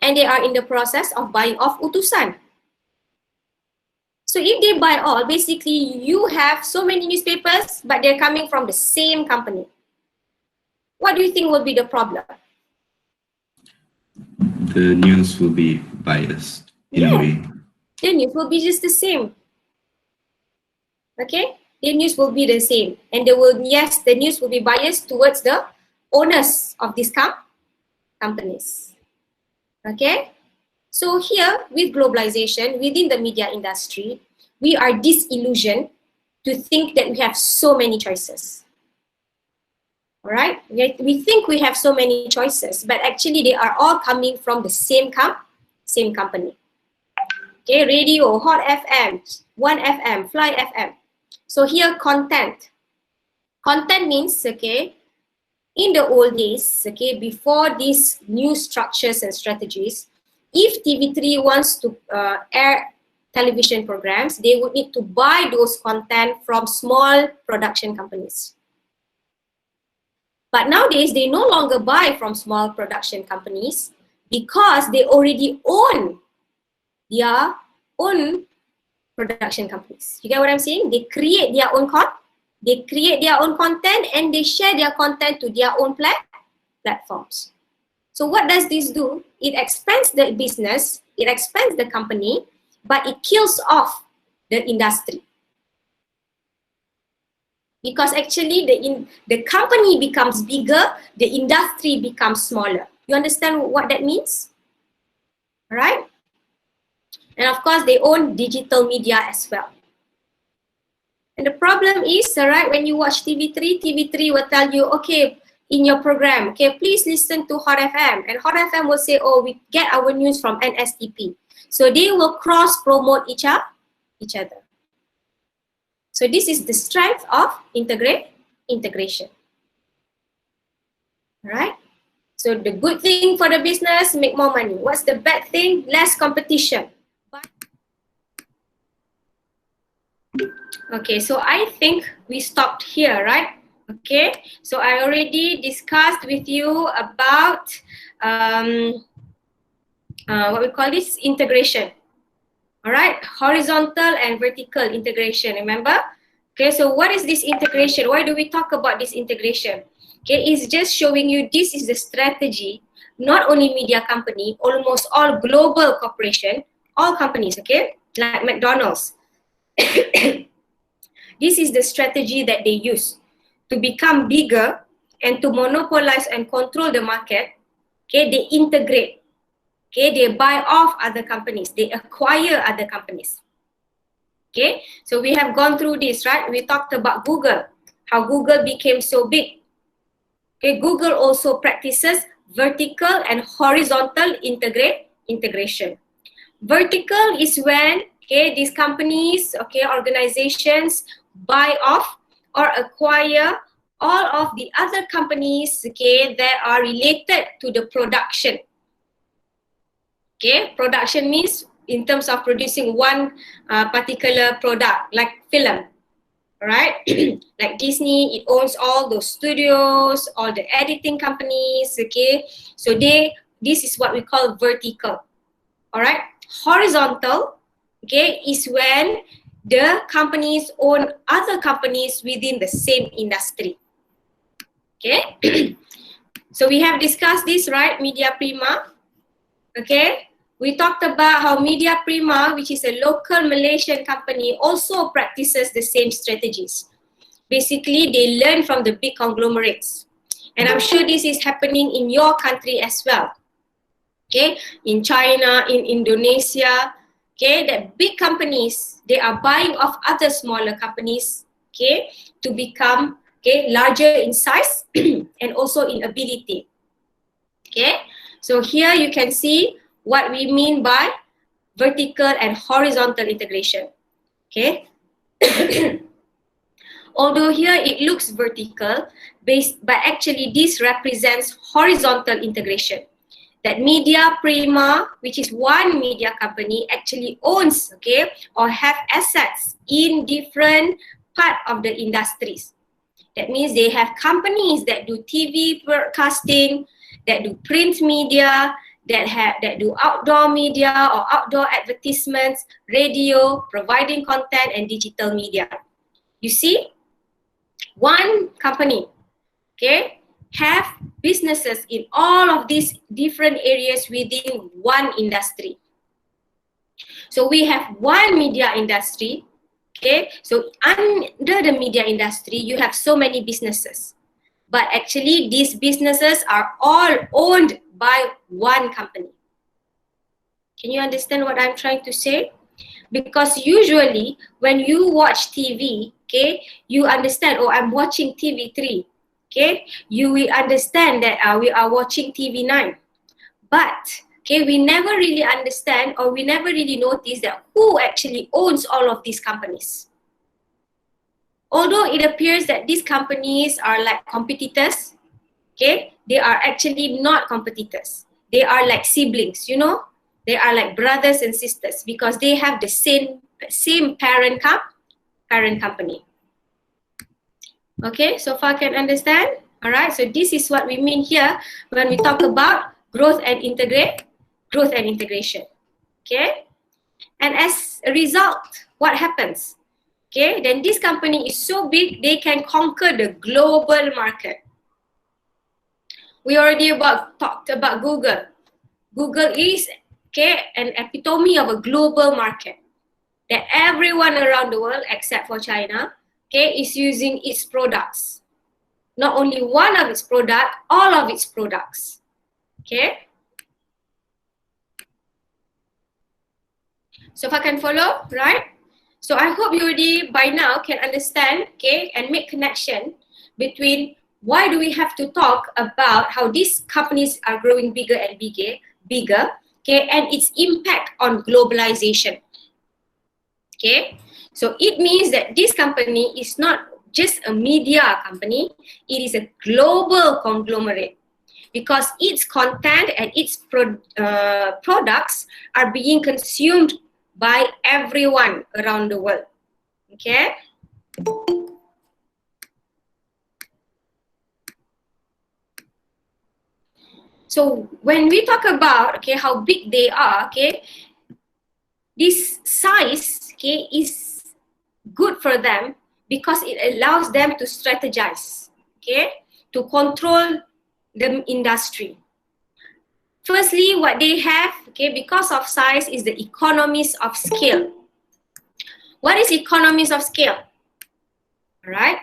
And they are in the process of buying off Utusan. So if they buy all, basically you have so many newspapers, but they're coming from the same company. What do you think will be the problem? The news will be biased in a way. The news will be just the same. Okay? The news will be the same. And the news will be biased towards the owners of these companies. Okay? So here, with globalization, within the media industry, we are disillusioned to think that we have so many choices. All right? We think we have so many choices, but actually they are all coming from the same company. Okay, radio, Hot FM, 1FM, Fly FM. So here, content. Content means, okay, in the old days, okay, before these new structures and strategies, if TV3 wants to air television programs, they would need to buy those content from small production companies. But nowadays, they no longer buy from small production companies because they already own their own production companies. You get what I'm saying? They create their own content and they share their content to their own platforms. So what does this do? It expands the business, it expands the company, but it kills off the industry. Because actually the company becomes bigger, the industry becomes smaller. You understand what that means? All right? And of course, they own digital media as well. And the problem is, right, when you watch TV3, TV3 will tell you, okay, in your program, okay, please listen to Hot FM. And Hot FM will say, oh, we get our news from NSTP. So they will cross-promote each other. So this is the strength of integration. All right? So the good thing for the business, make more money. What's the bad thing? Less competition. Okay, so I think we stopped here, right? Okay, so I already discussed with you about what we call this integration. All right, horizontal and vertical integration, remember? Okay, so what is this integration? Why do we talk about this integration? Okay, it's just showing you this is the strategy, not only media company, almost all global corporation, all companies, okay, like McDonald's. This is the strategy that they use to become bigger and to monopolize and control the market. Okay, they integrate. Okay, they buy off other companies. They acquire other companies. Okay, so we have gone through this, right? We talked about Google, how Google became so big. Okay, Google also practices vertical and horizontal integration. Vertical is when, okay, these companies, okay, organizations buy off or acquire all of the other companies, okay, that are related to the production. Okay, production means in terms of producing one particular product, like film, right? Like Disney, it owns all those studios, all the editing companies, okay? So this is what we call vertical, all right? Horizontal, okay, is when the companies own other companies within the same industry, okay? So we have discussed this, right? Media Prima, okay? We talked about how Media Prima, which is a local Malaysian company, also practices the same strategies. Basically, they learn from the big conglomerates. And I'm sure this is happening in your country as well. Okay, in China, in Indonesia, okay, that big companies, they are buying off other smaller companies, okay, to become, okay, larger in size and also in ability. Okay, so here you can see what we mean by vertical and horizontal integration. Okay. Although here it looks vertical, but actually this represents horizontal integration. That Media Prima, which is one media company, actually owns, okay, or have assets in different part of the industries. That means they have companies that do TV broadcasting, that do print media, that do outdoor media or outdoor advertisements, radio, providing content, and digital media. You see, one company, okay, have businesses in all of these different areas within one industry. So we have one media industry, okay, so under the media industry, you have so many businesses. But actually, these businesses are all owned by one company. Can you understand what I'm trying to say? Because usually, when you watch TV, okay, you understand, oh, I'm watching TV3. Okay, you will understand that we are watching TV9. But, okay, we never really understand or we never really notice that who actually owns all of these companies. Although it appears that these companies are like competitors, okay, they are actually not competitors. They are like siblings, you know? They are like brothers and sisters because they have the same parent company. Okay, so far can understand? All right, so this is what we mean here when we talk about growth and integration. Okay, and as a result, what happens? Okay, then this company is so big they can conquer the global market. We already talked about Google. Google is, okay, an epitome of a global market that everyone around the world except for China, okay, is using its products. Not only one of its products, all of its products. Okay. So if I can follow, right? So I hope you already by now can understand, okay, and make connection between why do we have to talk about how these companies are growing bigger and bigger, okay, and its impact on globalization. Okay, so it means that this company is not just a media company, it is a global conglomerate because its content and its products are being consumed by everyone around the world. Okay. So when we talk about, okay, how big they are, okay, this size, okay, is good for them because it allows them to strategize, okay, to control the industry. Firstly, what they have, okay, because of size is the economies of scale. What is economies of scale? All right.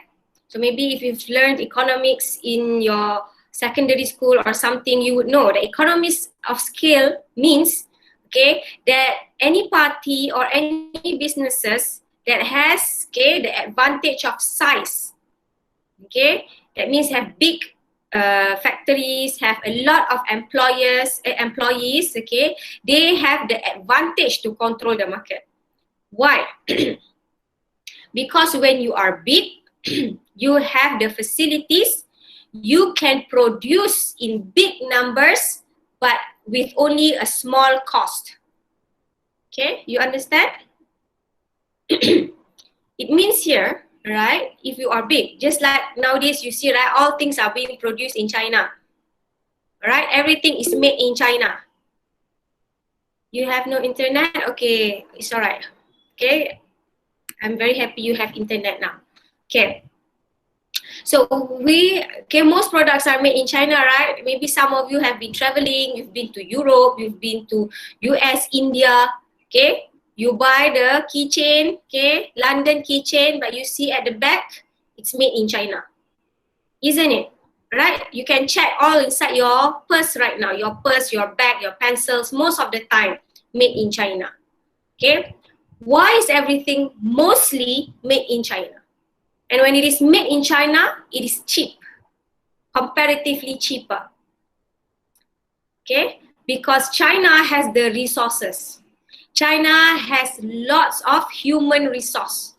So maybe if you've learned economics in your secondary school or something, you would know that economies of scale means, okay, that any party or any businesses, that has, okay, the advantage of size. Okay, that means have big factories, have a lot of employees, okay, they have the advantage to control the market. Why? Because when you are big, you have the facilities, you can produce in big numbers, but with only a small cost. Okay, you understand? It means here, right, if you are big, just like nowadays you see, right, all things are being produced in China. Right, everything is made in China. You have no internet? Okay, it's all right. Okay, I'm very happy you have internet now. Okay. So most products are made in China, right? Maybe some of you have been traveling, you've been to Europe, you've been to US, India, okay? You buy the keychain, okay, London keychain, but you see at the back, it's made in China, isn't it? Right? You can check all inside your purse right now, your purse, your bag, your pencils, most of the time made in China, okay? Why is everything mostly made in China? And when it is made in China, it is cheap, comparatively cheaper. Okay? Because China has the resources. China has lots of human resource.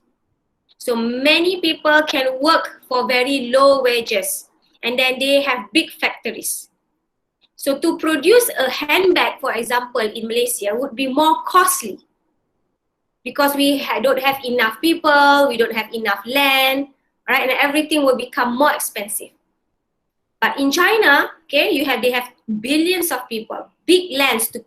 So many people can work for very low wages, and then they have big factories. So to produce a handbag, for example, in Malaysia would be more costly because we don't have enough people, we don't have enough land, right? And everything will become more expensive. But in China, okay, they have billions of people, big lands to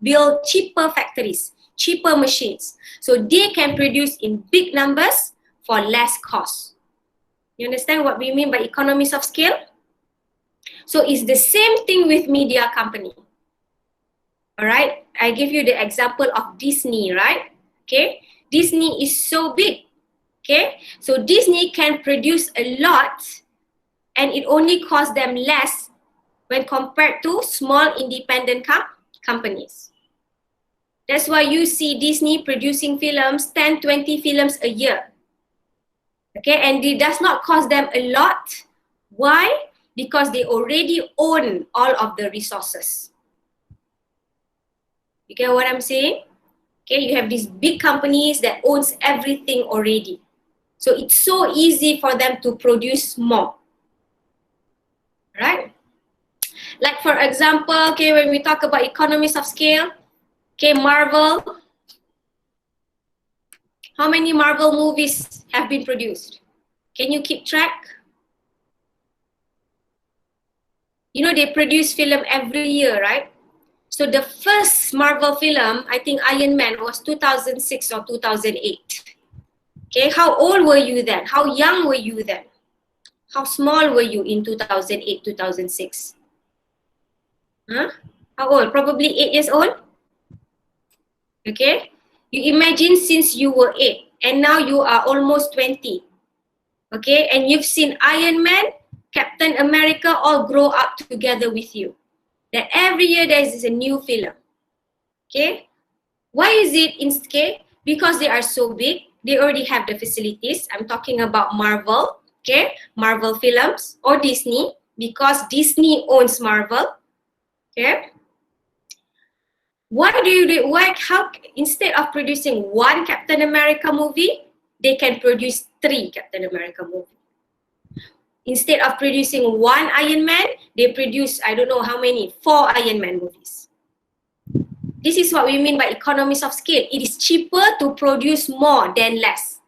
build cheaper factories, cheaper machines. So they can produce in big numbers for less cost. You understand what we mean by economies of scale? So it's the same thing with media company. All right, I give you the example of Disney, right? Okay, Disney is so big. Okay, so Disney can produce a lot and it only costs them less when compared to small independent companies. That's why you see Disney producing films, 10, 20 films a year. Okay, and it does not cost them a lot. Why? Because they already own all of the resources. You get what I'm saying? Okay, you have these big companies that owns everything already. So it's so easy for them to produce more. Right? Like for example, okay, when we talk about economies of scale, okay, Marvel. How many Marvel movies have been produced? Can you keep track? You know, they produce film every year, right? So the first Marvel film, I think Iron Man, was 2006 or 2008. Okay, how old were you then? How young were you then? How small were you in 2008, 2006? Huh? How old? Probably 8 years old? Okay, you imagine since you were 8 and now you are almost 20. Okay, and you've seen Iron Man, Captain America all grow up together with you. That every year there is a new film. Okay, why is it in scale? Because they are so big, they already have the facilities. I'm talking about Marvel, okay, Marvel films, or Disney, because Disney owns Marvel. Okay, how instead of producing one Captain America movie, they can produce 3 Captain America movies. Instead of producing one Iron Man, they produce, I don't know how many, 4 Iron Man movies. This is what we mean by economies of scale. It is cheaper to produce more than less.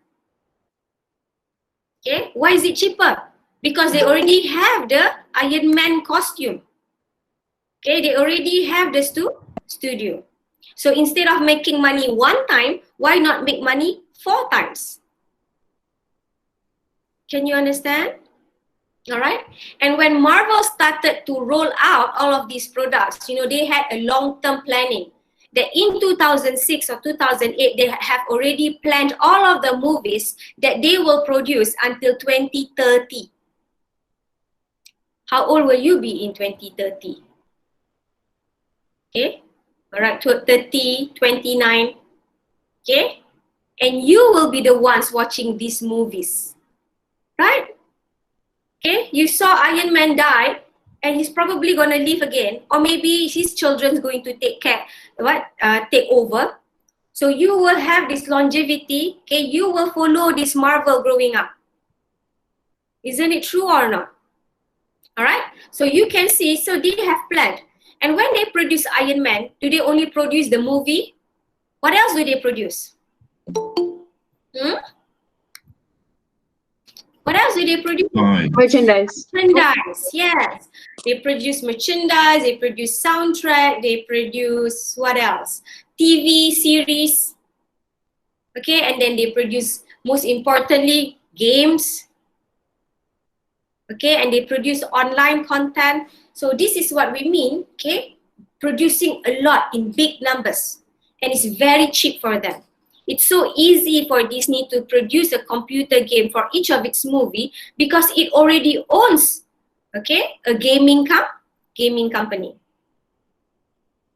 Okay, why is it cheaper? Because they already have the Iron Man costume. Okay, they already have the studio. So instead of making money one time, why not make money 4 times? Can you understand? All right. And when Marvel started to roll out all of these products, you know, they had a long-term planning. That in 2006 or 2008, they have already planned all of the movies that they will produce until 2030. How old will you be in 2030? Okay. All right, 30, 29. Okay. and you will be the ones watching these movies, right? Okay, you saw Iron Man die, and he's probably gonna live again, or maybe his children's going to take over. So you will have this longevity. Okay, you will follow this Marvel growing up. Isn't it true or not? All right. So you can see. So they have planned. And when they produce Iron Man, do they only produce the movie? What else do they produce? What else do they produce? Merchandise. Merchandise, yes. They produce merchandise, they produce soundtrack, they produce what else? TV series. Okay, and then they produce, most importantly, games. Okay, and they produce online content. So this is what we mean, okay? Producing a lot in big numbers. And it's very cheap for them. It's so easy for Disney to produce a computer game for each of its movie because it already owns, okay, a gaming company.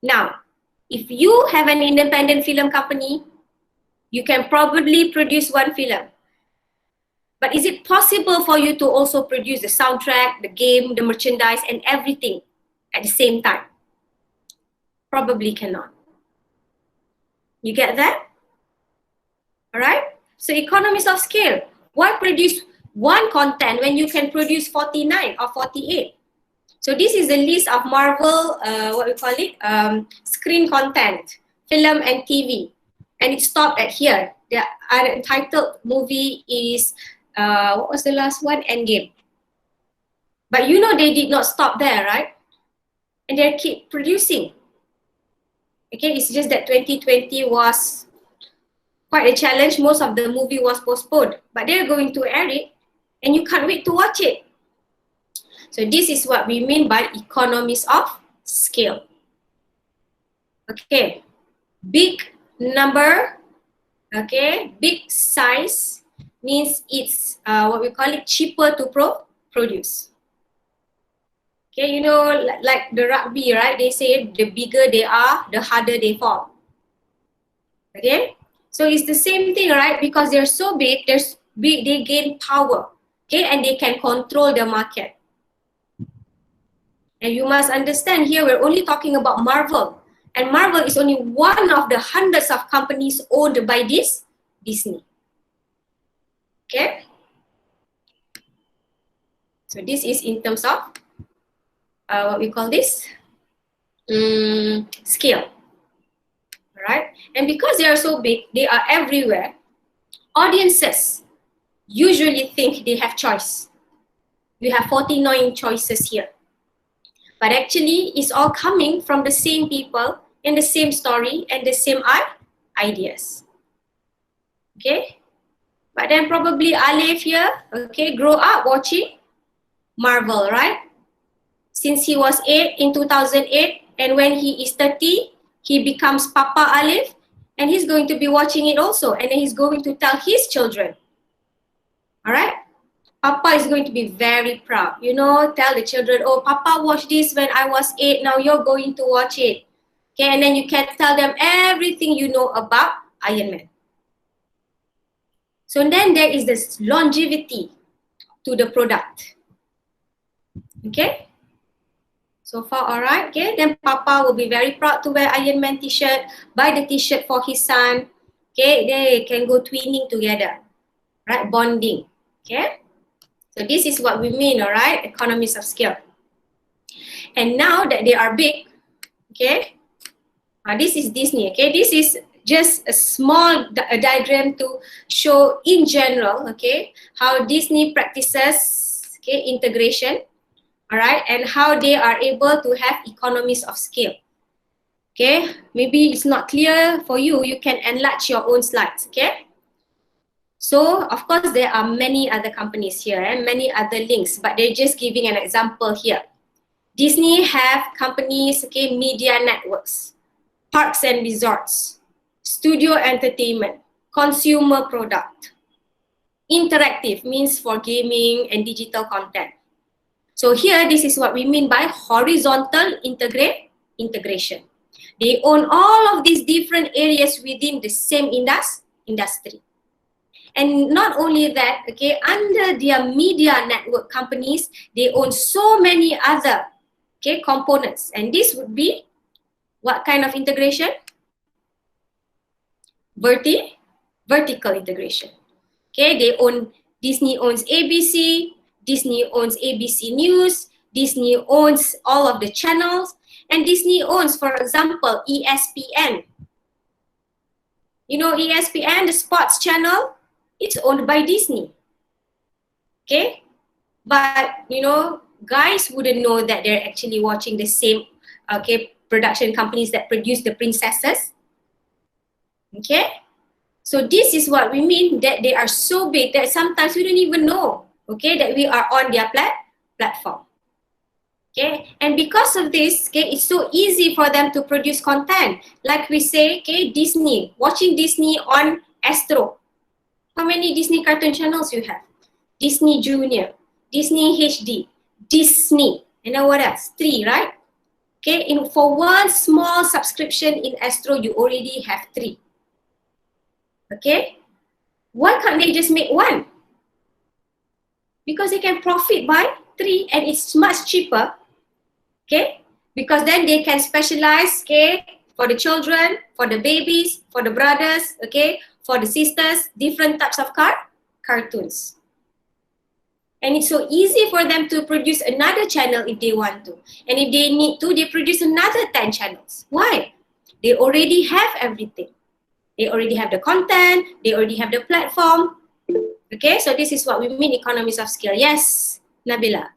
Now, if you have an independent film company, you can probably produce one film. But is it possible for you to also produce the soundtrack, the game, the merchandise, and everything at the same time? Probably cannot. You get that? All right? So economies of scale. Why produce one content when you can produce 49 or 48? So this is the list of Marvel, screen content, film and TV. And it stopped at here. The untitled movie is, what was the last one? Endgame. But you know they did not stop there, right? And they keep producing. Okay, it's just that 2020 was quite a challenge. Most of the movie was postponed, but they're going to air it and you can't wait to watch it. So this is what we mean by economies of scale. Okay, big number, okay, big size means it's what we call it cheaper to produce. Okay, you know, like the rugby, right? They say the bigger they are, the harder they fall. Okay, so it's the same thing, right? Because they're so big, they gain power, okay, and they can control the market. And you must understand here, we're only talking about Marvel. And Marvel is only one of the hundreds of companies owned by Disney. Okay? So this is in terms of what we call this? Scale. Alright? And because they are so big, they are everywhere, audiences usually think they have choice. We have 49 choices here. But actually, it's all coming from the same people and the same story and the same ideas. Okay? But then probably Alif here, okay, grow up watching Marvel, right? Since he was 8 in 2008, and when he is 30, he becomes Papa Alif, and he's going to be watching it also, and then he's going to tell his children. All right? Papa is going to be very proud. You know, tell the children, oh, Papa watched this when I was 8, now you're going to watch it. Okay, and then you can tell them everything you know about Iron Man. So then there is this longevity to the product. Okay? So far, all right. Okay, then Papa will be very proud to wear Iron Man t-shirt, buy the t-shirt for his son. Okay, they can go twinning together, right? Bonding. Okay? So this is what we mean, all right? Economies of scale. And now that they are big, okay? This is Disney, okay? This is just a small diagram to show in general, okay, how Disney practices, okay, integration, all right, and how they are able to have economies of scale. Okay, maybe it's not clear for you, you can enlarge your own slides, okay? So, of course, there are many other companies here and many other links, but they're just giving an example here. Disney have companies, okay, media networks, parks and resorts, studio entertainment, consumer product. Interactive means for gaming and digital content. So here, this is what we mean by horizontal integration. They own all of these different areas within the same industry. And not only that, okay, under their media network companies, they own so many other, okay, components. And this would be what kind of integration? Vertical integration. Okay, Disney owns ABC, Disney owns ABC News, Disney owns all of the channels, and Disney owns, for example, ESPN. You know ESPN, the sports channel, it's owned by Disney. Okay, but you know, guys wouldn't know that they're actually watching the same, okay, production companies that produce the princesses. Okay, so this is what we mean, that they are so big that sometimes we don't even know, okay, that we are on their platform. Okay, and because of this, okay, it's so easy for them to produce content. Like we say, okay, Disney, watching Disney on Astro. How many Disney cartoon channels you have? Disney Junior, Disney HD, Disney, and then what else? 3, right? Okay, for one small subscription in Astro, you already have 3. Okay, why can't they just make 1? Because they can profit by 3 and it's much cheaper. Okay, because then they can specialize, okay, for the children, for the babies, for the brothers, okay, for the sisters, different types of cartoons. And it's so easy for them to produce another channel if they want to. And if they need to, they produce another 10 channels. Why? They already have everything. They already have the content, they already have the platform. Okay, so this is what we mean economies of scale. Yes, Nabila.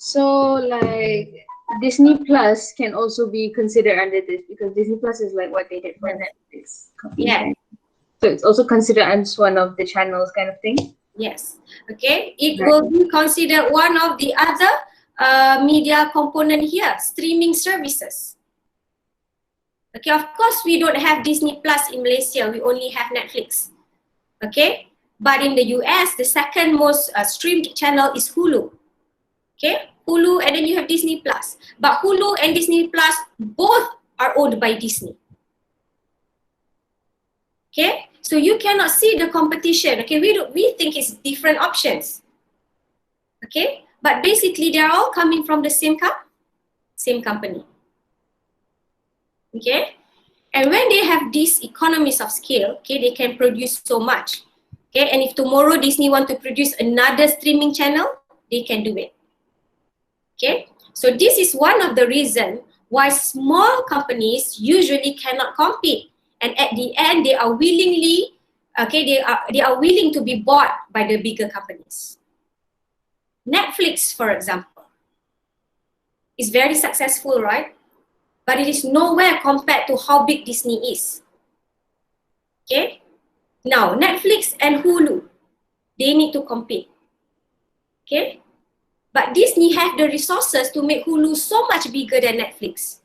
So like Disney Plus can also be considered under this because Disney Plus is like what they did for Netflix. Yeah. So it's also considered as one of the channels kind of thing? Yes. Okay, it will be considered one of the other media component here, streaming services. Okay, of course we don't have Disney Plus in Malaysia, we only have Netflix. Okay, but in the US, the second most streamed channel is Hulu. Okay, Hulu, and then you have Disney Plus. But Hulu and Disney Plus both are owned by Disney. Okay, so you cannot see the competition. Okay, we think it's different options. Okay, but basically they're all coming from the same company. Okay, and when they have these economies of scale, okay, they can produce so much. Okay, and if tomorrow Disney want to produce another streaming channel, they can do it. Okay, so this is one of the reasons why small companies usually cannot compete, and at the end they are willingly, okay, they are willing to be bought by the bigger companies. Netflix, for example, is very successful, right? But it is nowhere compared to how big Disney is. Okay, now Netflix and Hulu, they need to compete. Okay. But Disney have the resources to make Hulu so much bigger than Netflix.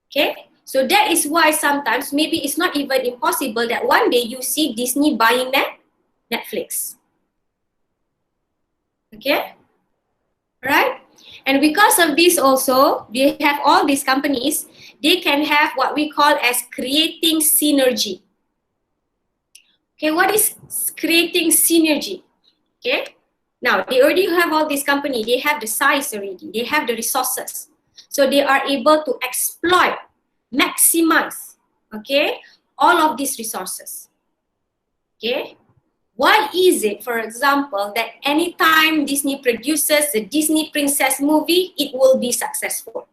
Okay, so that is why sometimes maybe it's not even impossible that one day you see Disney buying Netflix. Okay, right? And because of this also, they have all these companies, they can have what we call as creating synergy. Okay, what is creating synergy? Okay. Now, they already have all this company, they have the size already, they have the resources. So they are able to exploit, maximize, okay, all of these resources. Okay, why is it, for example, that anytime Disney produces a Disney princess movie, it will be successful?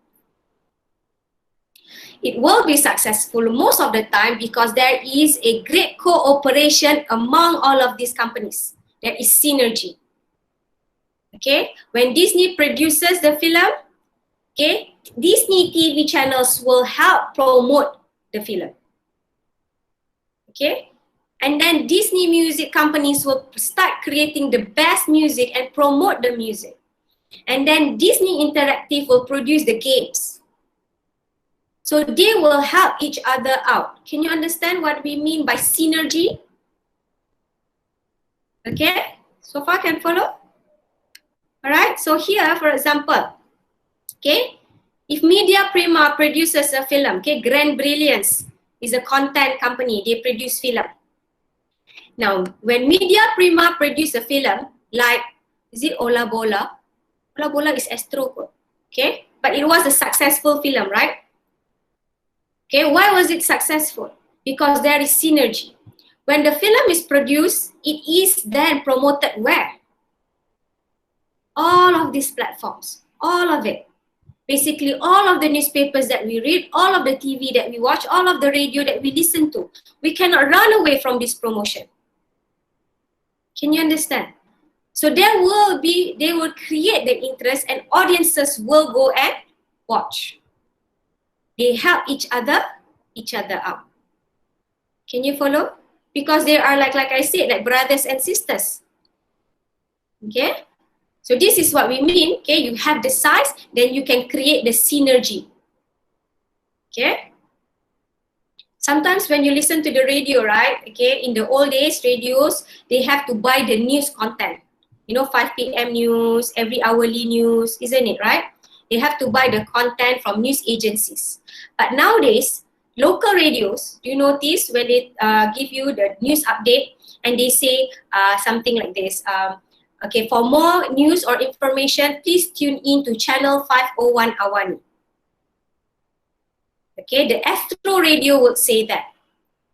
It will be successful most of the time because there is a great cooperation among all of these companies. There is synergy. Okay, when Disney produces the film, okay, Disney TV channels will help promote the film. Okay, and then Disney music companies will start creating the best music and promote the music. And then Disney Interactive will produce the games. So they will help each other out. Can you understand what we mean by synergy? Okay, so far can follow? Alright, so here, for example, okay, if Media Prima produces a film, okay, Grand Brilliance, is a content company. They produce film. Now, when Media Prima produce a film, like, is it Ola Bola? Ola Bola is Astro, okay? But it was a successful film, right? Okay, why was it successful? Because there is synergy. When the film is produced, it is then promoted where? All of these platforms, all of it. Basically, all of the newspapers that we read, all of the TV that we watch, all of the radio that we listen to, we cannot run away from this promotion. Can you understand? So they will create the interest and audiences will go and watch. They help each other out. Can you follow? Because they are like I said, like brothers and sisters. Okay? So this is what we mean, okay? You have the size, then you can create the synergy. Okay? Sometimes when you listen to the radio, right? Okay, in the old days, radios, they have to buy the news content. You know, 5 p.m. news, every hourly news, isn't it, right? They have to buy the content from news agencies. But nowadays, local radios, do you notice when they give you the news update and they say something like this, okay, for more news or information, please tune in to channel 501 Awani. Okay, the Astro radio would say that.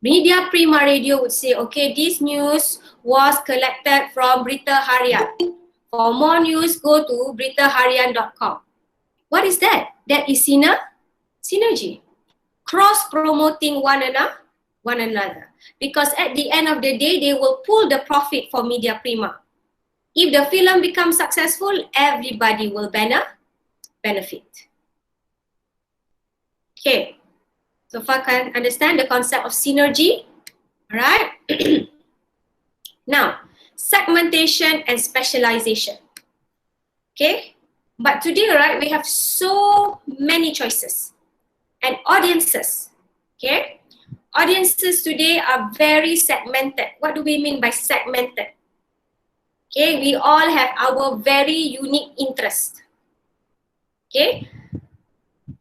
Media Prima radio would say, okay, this news was collected from Berita Harian. For more news, go to beritaharian.com. What is that? That is synergy. Cross-promoting one another. Because at the end of the day, they will pull the profit for Media Prima. If the film becomes successful, everybody will benefit. Okay, so far can understand the concept of synergy, all right? Now, segmentation and specialization. Okay, but today, right, we have so many choices and audiences. Okay, audiences today are very segmented. What do we mean by segmented? Okay, we all have our very unique interest. Okay.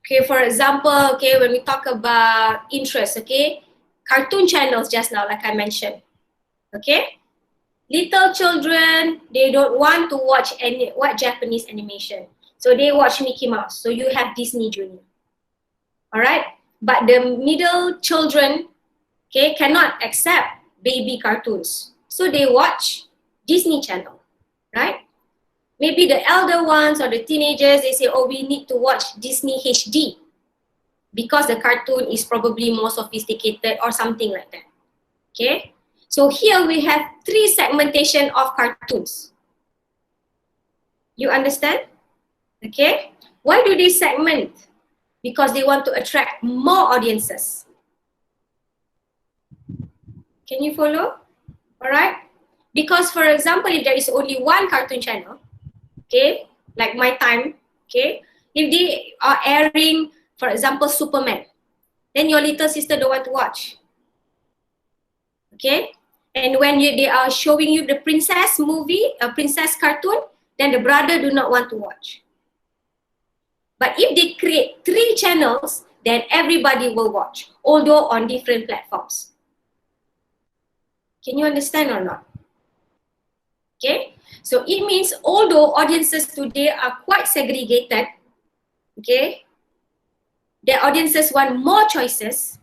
Okay, for example, okay, when we talk about interest, okay, cartoon channels just now, like I mentioned, okay, little children, they don't want to watch Japanese animation, so they watch Mickey Mouse. So you have Disney Junior, all right. But the middle children, okay, cannot accept baby cartoons, so they watch Disney Channel, right? Maybe the elder ones or the teenagers, they say, oh, we need to watch Disney HD because the cartoon is probably more sophisticated or something like that. Okay? So here we have 3 segmentation of cartoons. You understand? Okay? Why do they segment? Because they want to attract more audiences. Can you follow? All right? Because, for example, if there is only one cartoon channel, okay, like my time, okay, if they are airing, for example, Superman, then your little sister don't want to watch. Okay? And when they are showing you the princess movie, a princess cartoon, then the brother do not want to watch. But if they create 3 channels, then everybody will watch, although on different platforms. Can you understand or not? Okay? So it means although audiences today are quite segregated, okay, their audiences want more choices,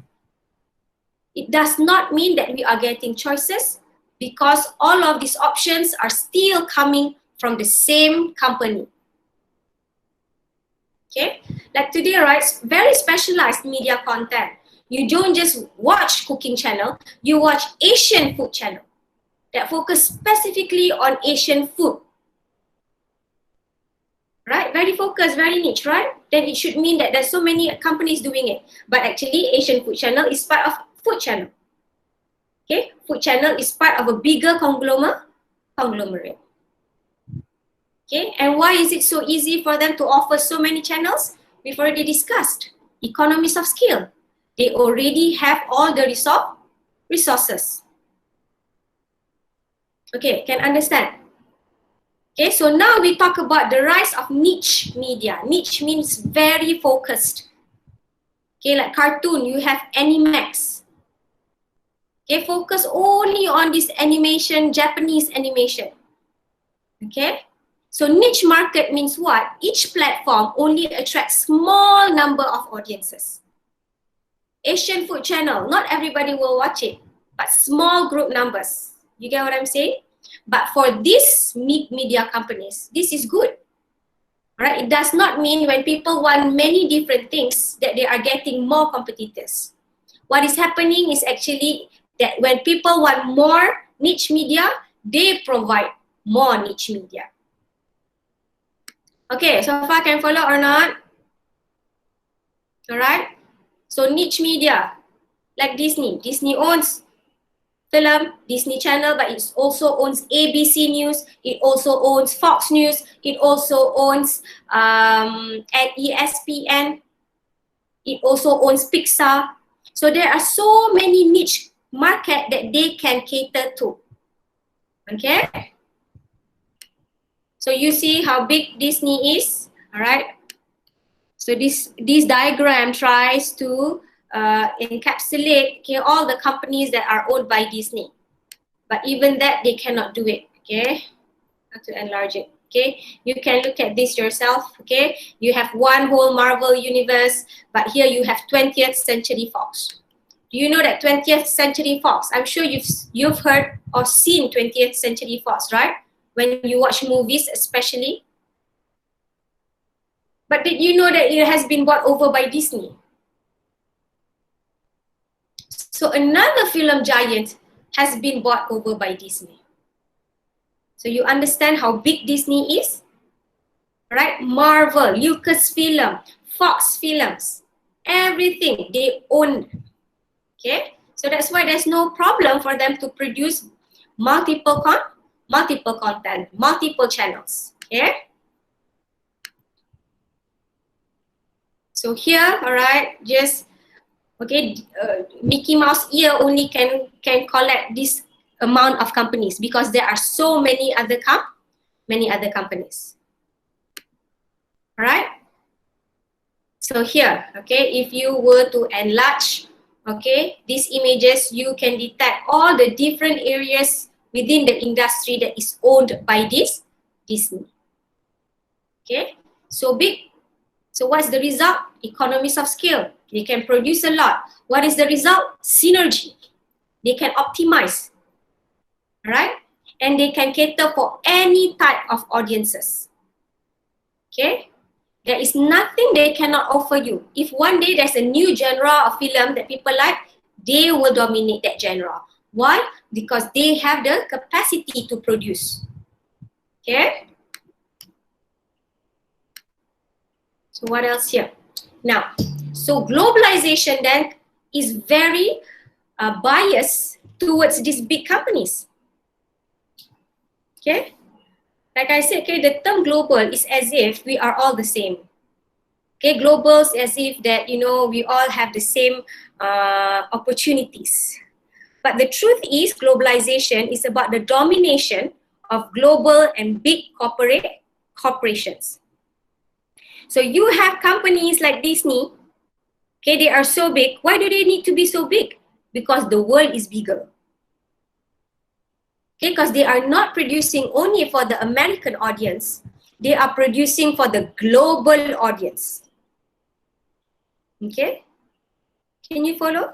it does not mean that we are getting choices because all of these options are still coming from the same company. Okay, like today, right, very specialized media content. You don't just watch cooking channel, you watch Asian food channel that focus specifically on Asian food. Right, very focused, very niche, right? Then it should mean that there's so many companies doing it. But actually, Asian food channel is part of food channel. Okay, food channel is part of a bigger conglomerate. Okay, and why is it so easy for them to offer so many channels? We've already discussed. Economies of scale. They already have all the resources. Okay, can understand? Okay, so now we talk about the rise of niche media. Niche means very focused. Okay, like cartoon, you have Animax. Okay, focus only on this animation, Japanese animation. Okay, so niche market means what? Each platform only attracts small number of audiences. Asian food channel, not everybody will watch it, but small group numbers. You get what I'm saying? But for these media companies, this is good. Right? It does not mean when people want many different things that they are getting more competitors. What is happening is actually that when people want more niche media, they provide more niche media. Okay, so far can follow or not? All right. So niche media, like Disney. Disney owns film, Disney Channel, but it also owns ABC News. It also owns Fox News. It also owns at ESPN. It also owns Pixar. So there are so many niche market that they can cater to. Okay. So you see how big Disney is, all right? So this diagram tries to encapsulate, okay, all the companies that are owned by Disney. But even that, they cannot do it, okay? I have to enlarge it, okay? You can look at this yourself, okay? You have one whole Marvel universe, but here you have 20th Century Fox. Do you know that 20th Century Fox? I'm sure you've heard or seen 20th Century Fox, right? When you watch movies especially. But did you know that it has been bought over by Disney? So another film giant has been bought over by Disney. So you understand how big Disney is? Right? Marvel, Lucasfilm, Fox Films, everything they own. Okay? So that's why there's no problem for them to produce multiple content, multiple channels. Okay? So here, all right, just okay, Mickey Mouse ear only can collect this amount of companies because there are so many other companies. All right. So here, okay, if you were to enlarge, okay, these images, you can detect all the different areas within the industry that is owned by this Disney. Okay, so big. So what's the result? Economies of scale. They can produce a lot. What is the result? Synergy. They can optimize, right? And they can cater for any type of audiences. Okay? There is nothing they cannot offer you. If one day there's a new genre of film that people like, they will dominate that genre. Why? Because they have the capacity to produce. Okay? So what else here? Now, so globalization then is very biased towards these big companies. Okay? Like I said, okay, the term global is as if we are all the same. Okay, global is as if that, you know, we all have the same opportunities. But the truth is, globalization is about the domination of global and big corporations. So you have companies like Disney, okay, they are so big. Why do they need to be so big? Because the world is bigger. Okay, because they are not producing only for the American audience, they are producing for the global audience. Okay, can you follow?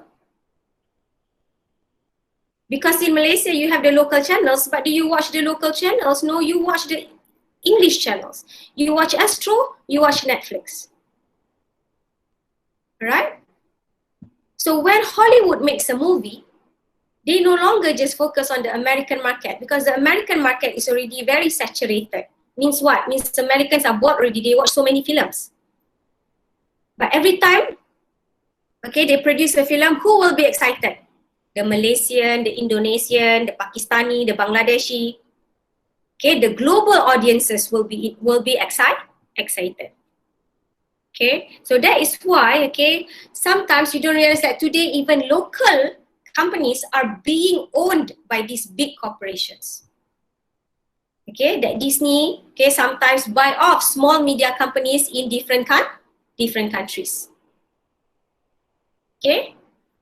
Because in Malaysia, you have the local channels, but do you watch the local channels? No, you watch the English channels. You watch Astro, you watch Netflix. Right? So when Hollywood makes a movie, they no longer just focus on the American market because the American market is already very saturated. Means what? Means Americans are bored already. They watch so many films. But every time, okay, they produce a film, who will be excited? The Malaysian, the Indonesian, the Pakistani, the Bangladeshi. Okay, the global audiences will be excited. Okay, so that is why, okay, sometimes you don't realize that today even local companies are being owned by these big corporations. Okay, that Disney, okay, sometimes buy off small media companies in different countries. Okay,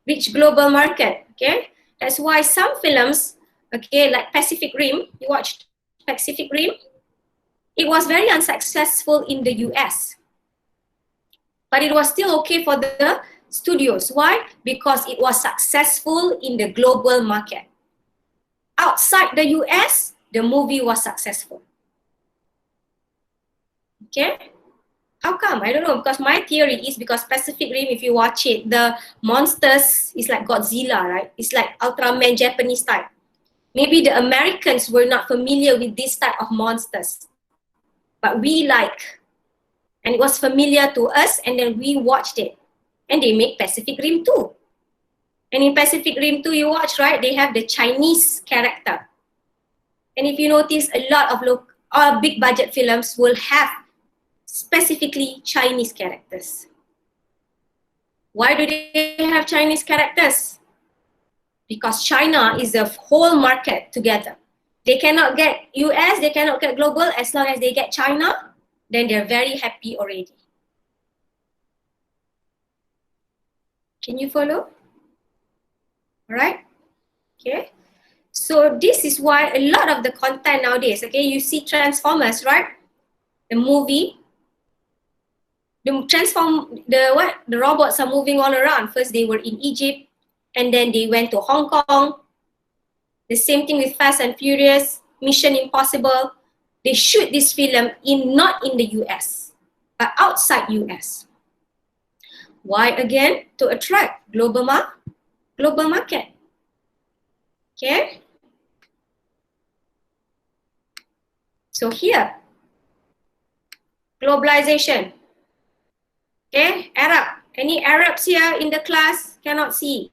reach global market. Okay, that's why some films, okay, like Pacific Rim, you watched Pacific Rim, it was very unsuccessful in the US, but it was still okay for the studios. Why? Because it was successful in the global market. Outside the US, the movie was successful. Okay, how come? I don't know, because my theory is because Pacific Rim, if you watch it, the monsters is like Godzilla, right? It's like Ultraman Japanese type. Maybe the Americans were not familiar with this type of monsters, but we like, and it was familiar to us, and then we watched it. And they make Pacific Rim 2. And in Pacific Rim 2, you watch, right? They have the Chinese character. And if you notice, a lot of big budget films will have specifically Chinese characters. Why do they have Chinese characters? Because China is a whole market together. They cannot get US, they cannot get global. As long as they get China, then they're very happy already. Can you follow? All right, okay. So this is why a lot of the content nowadays, okay, you see Transformers, right? The movie, the robots are moving all around. First they were in Egypt, and then they went to Hong Kong. The same thing with Fast and Furious, Mission Impossible. They shoot this film not in the US, but outside US. Why again? To attract global market. Okay. So here, globalization. Okay, Arab. Any Arabs here in the class? Cannot see.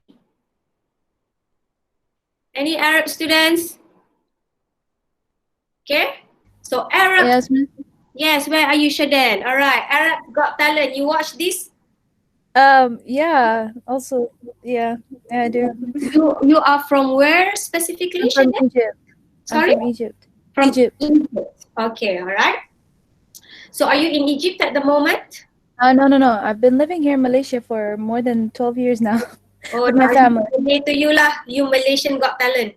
Any Arab students? Okay. So Arab. Yes, ma'am. Yes, where are you, Shaden? All right, Arab Got Talent. You watch this? Yeah. Also, yeah, I do. You are from where specifically, I'm from Shaden? Egypt. Sorry? I'm from Egypt. From Egypt. Okay, all right. So are you in Egypt at the moment? No. I've been living here in Malaysia for more than 12 years now Oh, with my family. Today to you lah. You Malaysian Got Talent.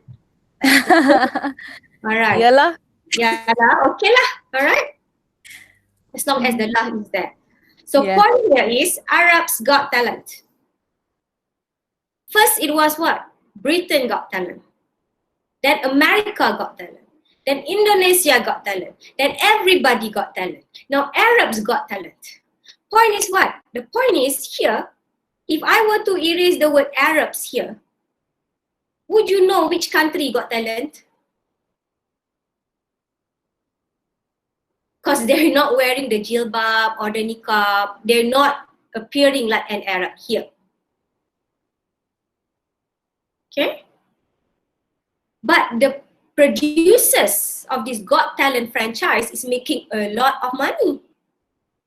All right. Yalah. Yeah, okay lah. All right. As long as the lah is there. So Yeah. point here is Arabs Got Talent. First it was what? Britain Got Talent. Then America Got Talent. Then Indonesia Got Talent. Then everybody got talent. Now Arabs got talent. Point is what? The point is here, if I were to erase the word Arabs here, would you know which country got talent? Because they're not wearing the jilbab or the niqab. They're not appearing like an Arab here. Okay? But the producers of this Got Talent franchise is making a lot of money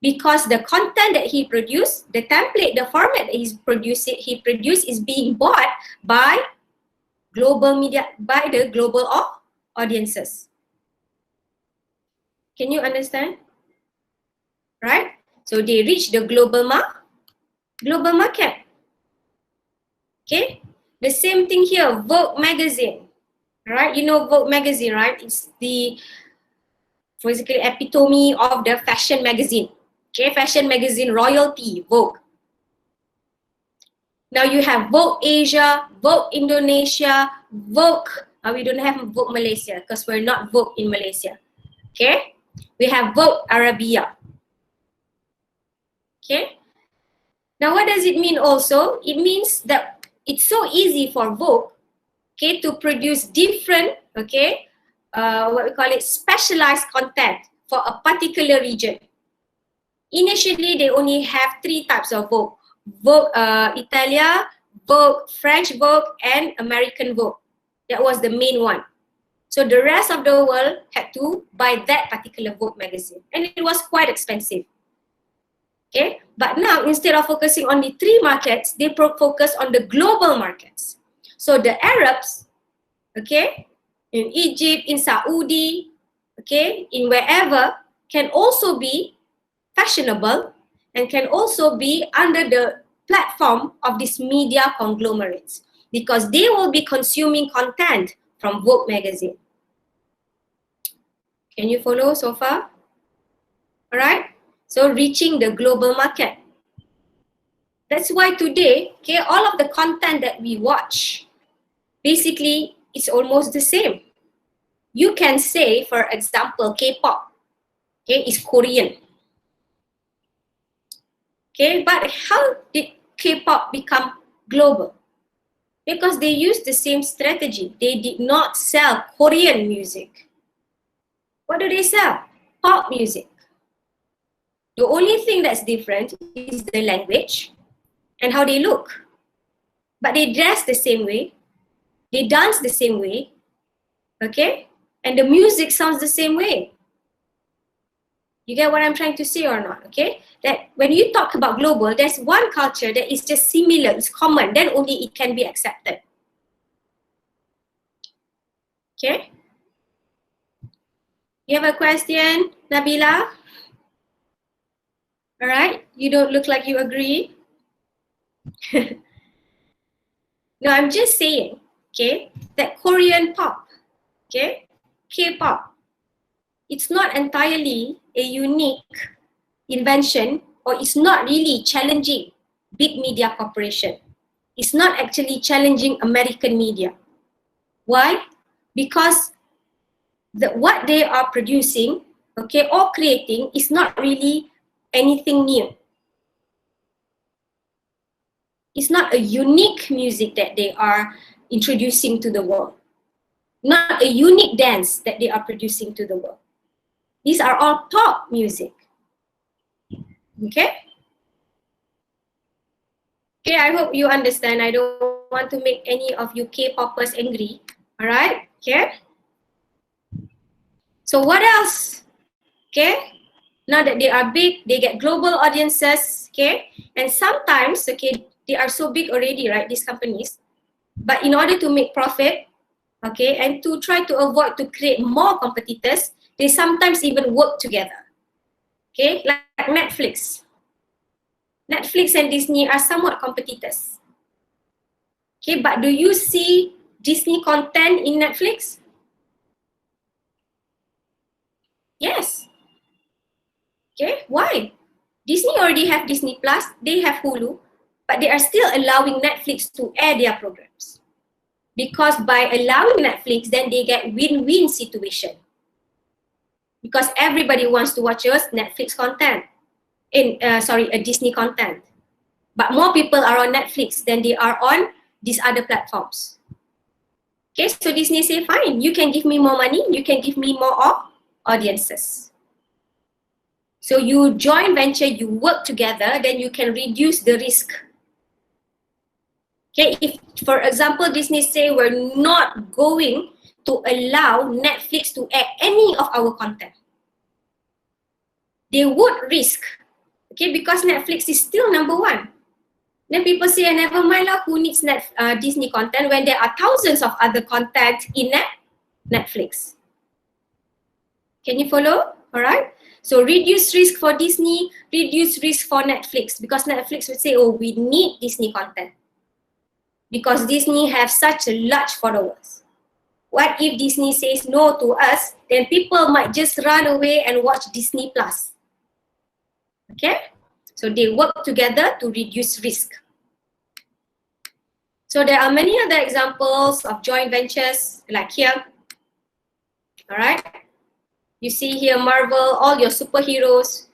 because the content that he produced, the template, the format that he produced is being bought by global media, by the global audiences. Can you understand? Right? So they reach the global market. Okay? The same thing here, Vogue magazine. Right? You know Vogue magazine, right? It's the basically epitome of the fashion magazine. Okay, fashion magazine royalty, Vogue. Now you have Vogue Asia, Vogue Indonesia, Vogue. We don't have Vogue Malaysia because we're not Vogue in Malaysia. Okay, we have Vogue Arabia. Okay. Now what does it mean also? It means that it's so easy for Vogue, okay, to produce different, okay, what we call it, specialized content for a particular region. Initially, they only have 3 types of Vogue. Vogue Italia, Vogue French Vogue, and American Vogue. That was the main one. So the rest of the world had to buy that particular Vogue magazine. And it was quite expensive. Okay, but now instead of focusing on the 3 markets, they focus on the global markets. So the Arabs, okay, in Egypt, in Saudi, okay, in wherever, can also be fashionable and can also be under the platform of these media conglomerates, because they will be consuming content from Vogue magazine. Can you follow so far? All right. So reaching the global market. That's why today, okay, all of the content that we watch, basically, it's almost the same. You can say, for example, K-pop, okay, is Korean. Okay, but how did K-pop become global? Because they used the same strategy. They did not sell Korean music. What do they sell? Pop music. The only thing that's different is the language and how they look. But they dress the same way, they dance the same way, okay? And the music sounds the same way. You get what I'm trying to say or not, okay? That when you talk about global, there's one culture that is just similar, it's common, then only it can be accepted. Okay? You have a question, Nabila? All right, you don't look like you agree. No, I'm just saying, okay, that Korean pop, okay, K-pop, it's not entirely a unique invention, or it's not really challenging big media corporation. It's not actually challenging American media. Why? Because what they are producing, okay, or creating is not really anything new. It's not a unique music that they are introducing to the world. Not a unique dance that they are producing to the world. These are all pop music. Okay? Okay, I hope you understand. I don't want to make any of you K-poppers angry. All right? Okay? So what else? Okay? Now that they are big, they get global audiences. Okay? And sometimes, okay, they are so big already, right? These companies. But in order to make profit, okay, and to try to avoid to create more competitors, they sometimes even work together. Okay? Like Netflix. Netflix and Disney are somewhat competitors. Okay, but do you see Disney content in Netflix? Yes. Okay, why? Disney already have Disney Plus, they have Hulu, but they are still allowing Netflix to air their programs. Because by allowing Netflix, then they get win-win situation. Because everybody wants to watch us Netflix content, a Disney content. But more people are on Netflix than they are on these other platforms. Okay, so Disney say, fine, you can give me more money, you can give me more audiences. So you join venture, you work together, then you can reduce the risk. Okay, if, for example, Disney say we're not going to allow Netflix to air any of our content, they would risk, okay, because Netflix is still number one. Then people say, never mind lah, who needs Disney content when there are thousands of other content in Netflix. Can you follow? All right. So reduce risk for Disney, reduce risk for Netflix, because Netflix would say, oh, we need Disney content because Disney have such a large followers. What if Disney says no to us? Then people might just run away and watch Disney Plus. Okay? So they work together to reduce risk. So there are many other examples of joint ventures like here. All right? You see here Marvel, all your superheroes.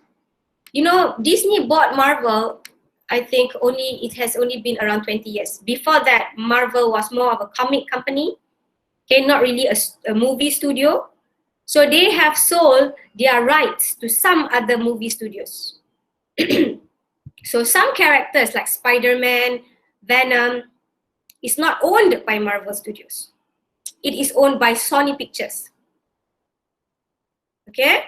You know, Disney bought Marvel, I think it has only been around 20 years. Before that, Marvel was more of a comic company, okay, not really a movie studio. So they have sold their rights to some other movie studios. So some characters like Spider-Man, Venom, is not owned by Marvel Studios. It is owned by Sony Pictures. Okay?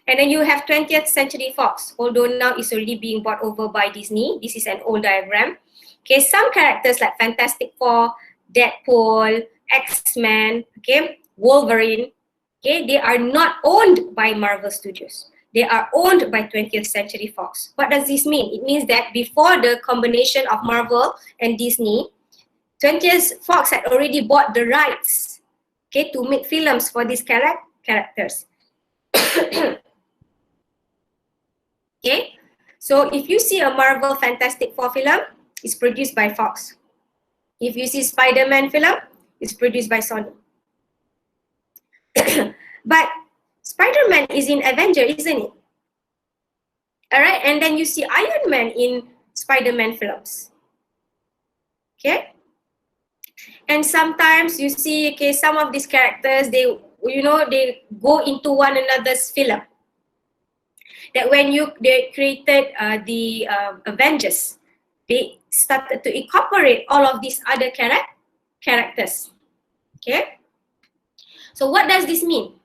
And then you have 20th Century Fox, although now it's already being bought over by Disney. This is an old diagram. Okay, some characters like Fantastic Four, Deadpool, X-Men, okay, Wolverine, okay, they are not owned by Marvel Studios. they are owned by 20th Century Fox. What does this mean? It means that before the combination of Marvel and Disney, 20th Fox had already bought the rights, okay, to make films for these characters. Okay, so if you see a Marvel Fantastic Four film, it's produced by Fox. If you see Spider-Man film, it's produced by Sony. But Spider-Man is in Avenger, isn't it? All right, and then you see Iron Man in Spider-Man films. Okay, and sometimes you see, okay, some of these characters, they go into one another's film. That when they created the Avengers, they started to incorporate all of these other characters. Okay, so what does this mean?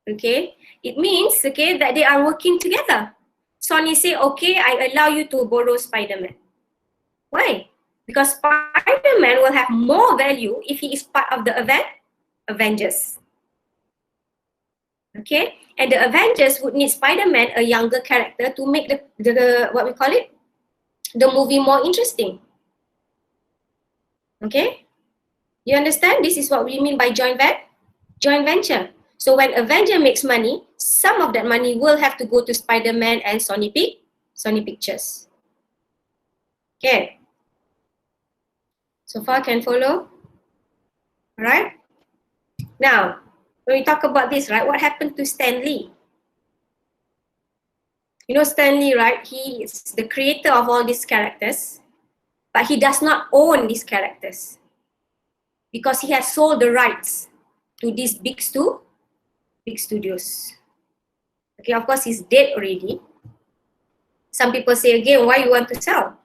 Okay, it means, okay, that they are working together. Sony say, okay, I allow you to borrow Spider-Man. Why? Because Spider-Man will have more value if he is part of the Avengers. Okay, and the Avengers would need Spider-Man, a younger character, to make the what we call it, the movie more interesting. Okay, you understand? This is what we mean by joint venture. So when Avenger makes money, some of that money will have to go to Spider-Man and Sony Pictures. Okay, so far can follow? All right. Now, when we talk about this, right, what happened to Stan Lee? You know Stan Lee, right? He is the creator of all these characters, but he does not own these characters because he has sold the rights to these big studios. Okay, of course, he's dead already. Some people say again, why you want to sell?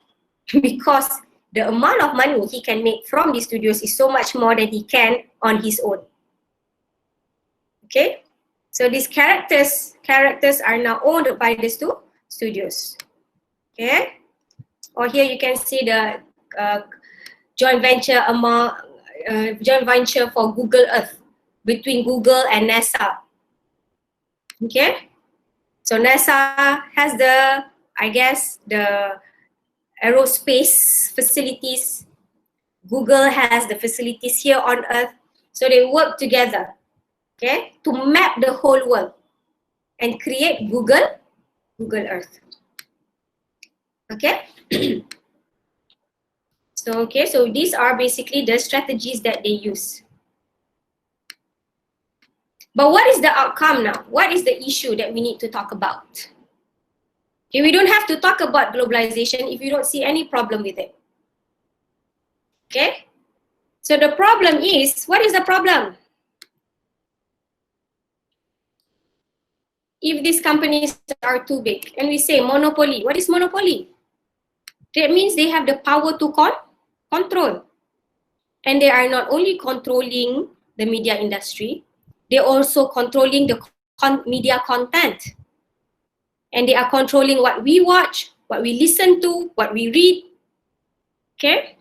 Because the amount of money he can make from these studios is so much more than he can on his own. Okay, so these characters are now owned by the studios. Okay, or here you can see the joint venture for Google Earth between Google and NASA. Okay, so NASA has the aerospace facilities. Google has the facilities here on Earth, so they work together. Okay, to map the whole world and create Google Earth. Okay. So these are basically the strategies that they use. But what is the outcome now? What is the issue that we need to talk about? Okay, we don't have to talk about globalization if you don't see any problem with it. Okay. So the problem is, what is the problem? If these companies are too big, and we say monopoly, what is monopoly? That means they have the power to control. And they are not only controlling the media industry, they're also controlling the media content. And they are controlling what we watch, what we listen to, what we read. Okay?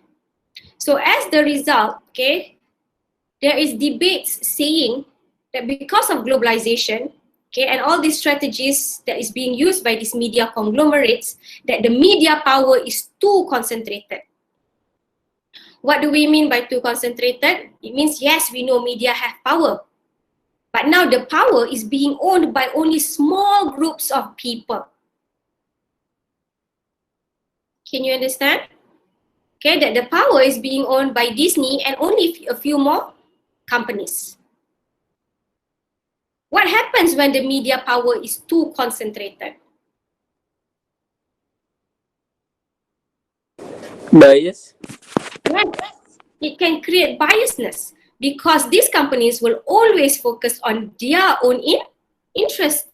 So as the result, okay, there is debates saying that because of globalization, okay, and all these strategies that is being used by these media conglomerates, that the media power is too concentrated. What do we mean by too concentrated? It means, yes, we know media have power, but now the power is being owned by only small groups of people. Can you understand? Okay, that the power is being owned by Disney and only a few more companies. What happens when the media power is too concentrated? Bias. Yes, it can create biasness because these companies will always focus on their own interest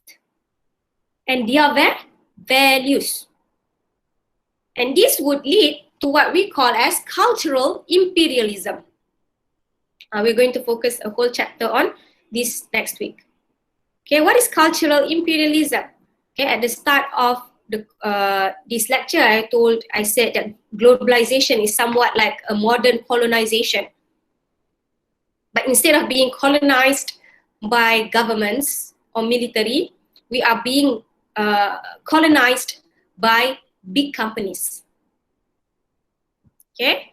and their values. And this would lead to what we call as cultural imperialism. We're going to focus a whole chapter on this next week. Okay, what is cultural imperialism? Okay, at the start of this lecture, I said that globalization is somewhat like a modern colonization. But instead of being colonized by governments or military, we are being colonized by big companies. Okay?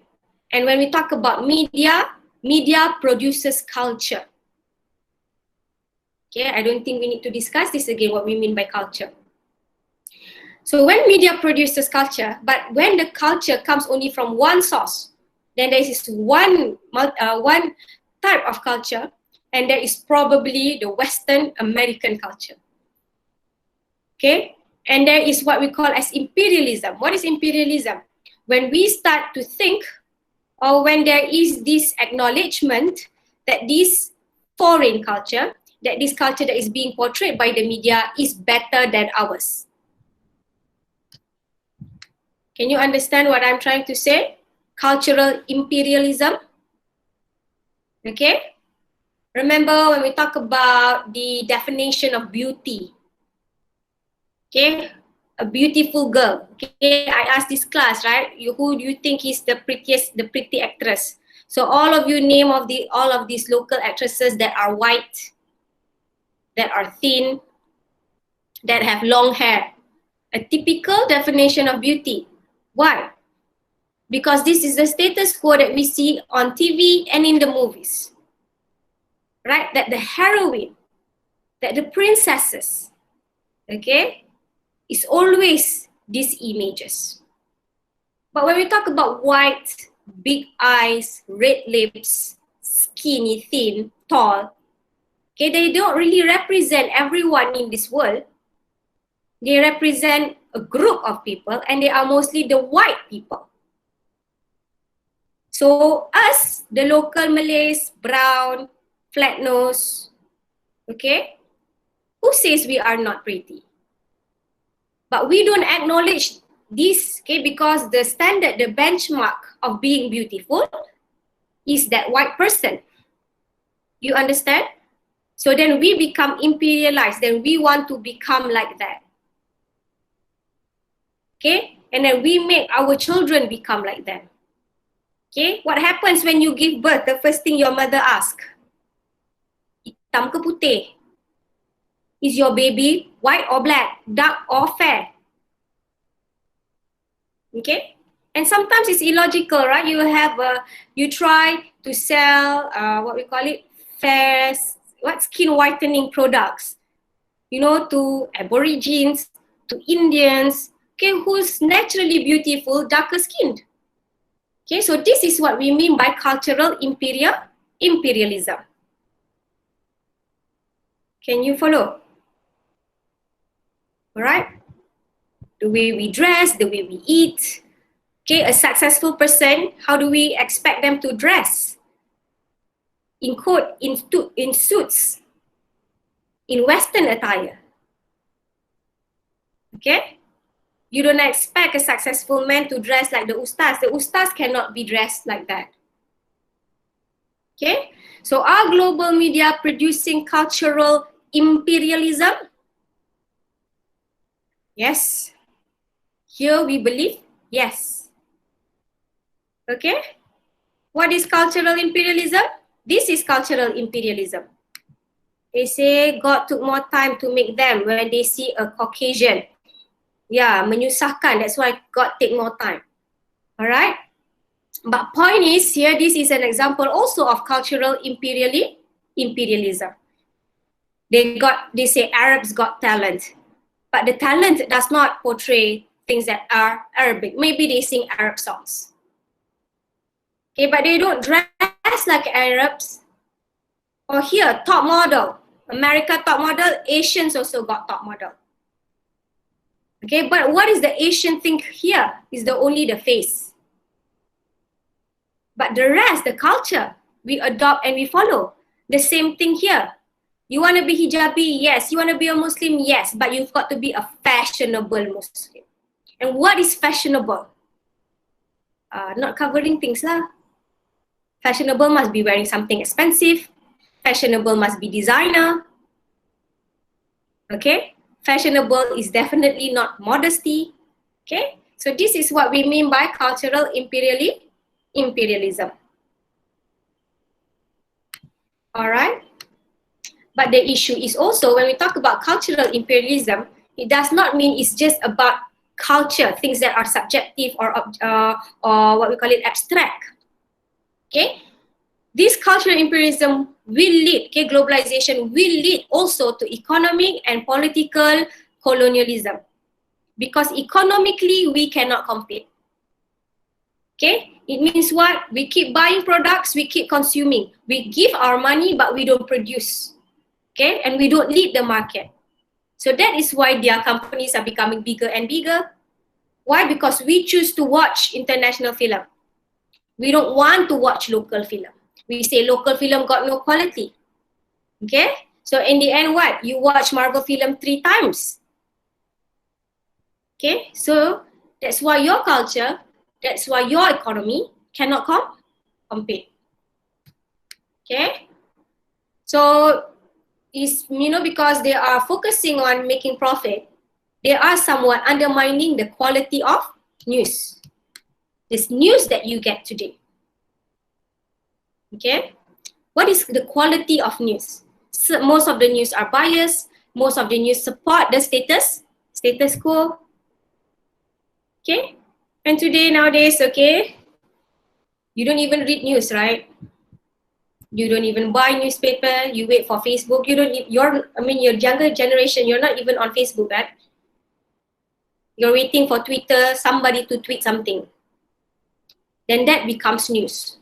And when we talk about media, media produces culture. Okay, I don't think we need to discuss this again, what we mean by culture. So when media produces culture, but when the culture comes only from one source, then there is one type of culture, and that is probably the Western American culture. Okay, and there is what we call as imperialism. What is imperialism? When we start to think, or when there is this acknowledgement that this foreign culture, that this culture that is being portrayed by the media is better than ours. Can you understand what I'm trying to say? Cultural imperialism. Okay? Remember when we talk about the definition of beauty. Okay? A beautiful girl. Okay, I asked this class, right? Who do you think is the prettiest, the pretty actress? So all of you name of all of these local actresses that are white, that are thin, that have long hair. A typical definition of beauty. Why? Because this is the status quo that we see on TV and in the movies. Right? That the heroine, that the princesses, okay, is always these images. But when we talk about white, big eyes, red lips, skinny, thin, tall, okay, they don't really represent everyone in this world. They represent a group of people, and they are mostly the white people. So us, the local Malays, brown, flat nose, okay, who says we are not pretty? But we don't acknowledge this, okay, because the standard, the benchmark of being beautiful is that white person. You understand? So then we become imperialized, then we want to become like that. Okay? And then we make our children become like that. Okay? What happens when you give birth? The first thing your mother asks, hitam ke putih? Is your baby white or black, dark or fair? Okay? And sometimes it's illogical, right? You try to sell, what we call it, fair, skin whitening products, you know, to Aborigines, to Indians, okay, who's naturally beautiful, darker skinned. Okay, so this is what we mean by cultural imperialism. Can you follow? All right? The way we dress, the way we eat. Okay, a successful person, how do we expect them to dress? In coat, in suits, in Western attire. Okay? You don't expect a successful man to dress like the ustaz. The ustaz cannot be dressed like that. Okay? So are global media producing cultural imperialism? Yes. Here we believe yes. Okay? What is cultural imperialism? This is cultural imperialism. They say God took more time to make them when they see a Caucasian. Yeah, menyusahkan. That's why God take more time. Alright? But point is, here this is an example also of cultural imperialism. They say Arabs got talent. But the talent does not portray things that are Arabic. Maybe they sing Arab songs. Okay, but they don't dress like Arabs. Or here, top model. America top model, Asians also got top model. Okay, but what is the Asian thing here? Is only the face. But the rest, the culture, we adopt and we follow. The same thing here. You want to be hijabi? Yes. You want to be a Muslim? Yes. But you've got to be a fashionable Muslim. And what is fashionable? Not covering things lah. Fashionable must be wearing something expensive. Fashionable must be designer. Okay? Fashionable is definitely not modesty. Okay? So this is what we mean by cultural imperialism. Alright? But the issue is also, when we talk about cultural imperialism, It does not mean it's just about culture, things that are subjective or what we call it abstract. Okay, this cultural imperialism will lead, okay, globalization will lead also to economic and political colonialism, because economically we cannot compete. Okay, it means what? We keep buying products, we keep consuming, we give our money but we don't produce, okay, and we don't lead the market. So that is why their companies are becoming bigger and bigger. Why? Because we choose to watch international film. We don't want to watch local film. We say local film got no quality. Okay? So in the end, what? You watch Marvel film 3 times. Okay? So that's why your culture, that's why your economy cannot compete. Okay? So is, you know, because they are focusing on making profit, they are somewhat undermining the quality of news. This news that you get today. Okay? What is the quality of news? So most of the news are biased. Most of the news support the status quo. Okay? And today, nowadays, okay, you don't even read news, right? You don't even buy newspaper. You wait for Facebook. You don't. Your younger generation. You're not even on Facebook, right? You're waiting for Twitter, somebody to tweet something. Then that becomes news.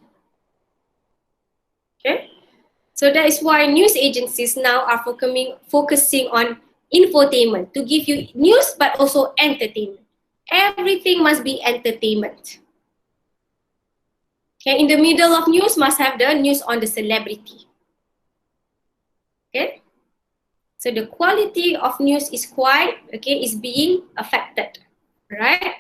Okay? So that is why news agencies now are focusing on infotainment, to give you news but also entertainment. Everything must be entertainment. Okay, in the middle of news must have the news on the celebrity. Okay, so the quality of news is is being affected, right?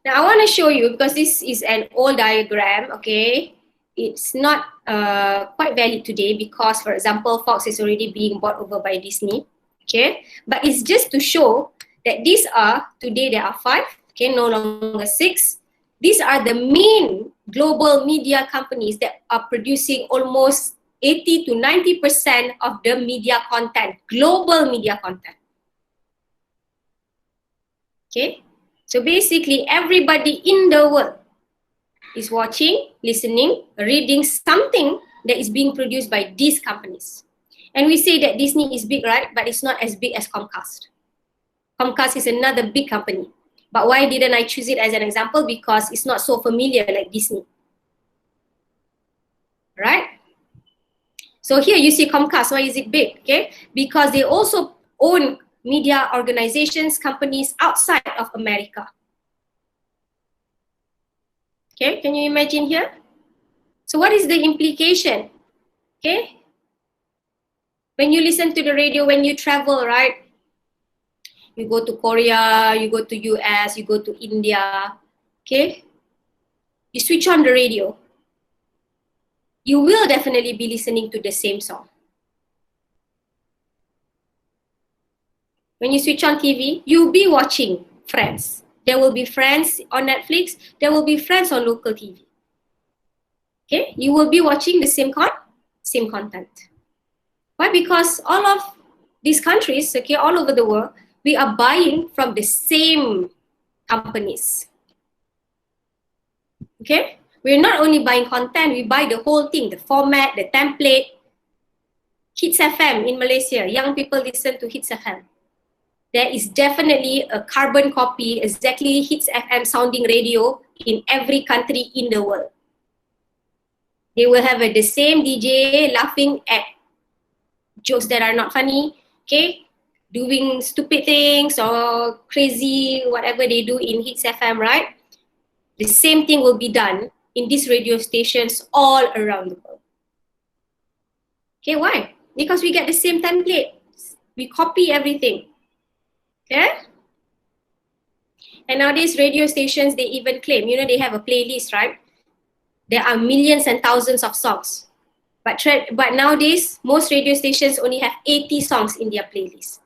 Now I want to show you, because this is an old diagram, okay? It's not quite valid today because, for example, Fox is already being bought over by Disney, okay? But it's just to show that these are, today there are 5, okay, no longer 6. These are the main global media companies that are producing almost 80 to 90% of the media content, global media content. Okay, so basically everybody in the world is watching, listening, reading something that is being produced by these companies. And we say that Disney is big, right? But it's not as big as Comcast. Comcast is another big company. But why didn't I choose it as an example? Because it's not so familiar like Disney. Right? So here you see Comcast. Why is it big? Okay, because they also own media organizations, companies outside of America. Okay, can you imagine here? So what is the implication? Okay, when you listen to the radio, when you travel, right? You go to Korea, you go to US, you go to India, okay? You switch on the radio. You will definitely be listening to the same song. When you switch on TV, you'll be watching Friends. There will be Friends on Netflix. There will be Friends on local TV. Okay, you will be watching the same content. Why? Because all of these countries, okay, all over the world, we are buying from the same companies. Okay, we're not only buying content, we buy the whole thing, the format, the template. Hits FM in Malaysia, young people listen to Hits FM. There is definitely a carbon copy, exactly Hits FM sounding radio in every country in the world. They will have the same DJ laughing at jokes that are not funny, okay? Doing stupid things or crazy, whatever they do in Hits FM, right? The same thing will be done in these radio stations all around the world. Okay, why? Because we get the same template. We copy everything. Okay? And nowadays, radio stations, they even claim, you know, they have a playlist, right? There are millions and thousands of songs. But nowadays, most radio stations only have 80 songs in their playlist.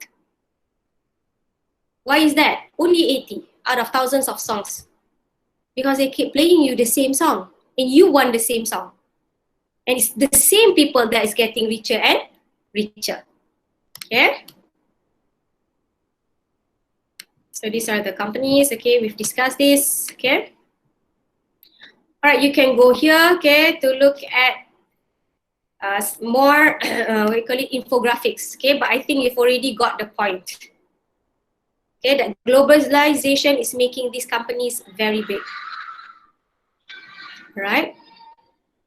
Why is that? Only 80 out of thousands of songs. Because they keep playing you the same song. And you want the same song. And it's the same people that is getting richer and richer. Okay? So these are the companies, okay, we've discussed this, okay. All right, you can go here, okay, to look at more, we call it infographics, okay, but I think you've already got the point. Okay, that globalization is making these companies very big, right?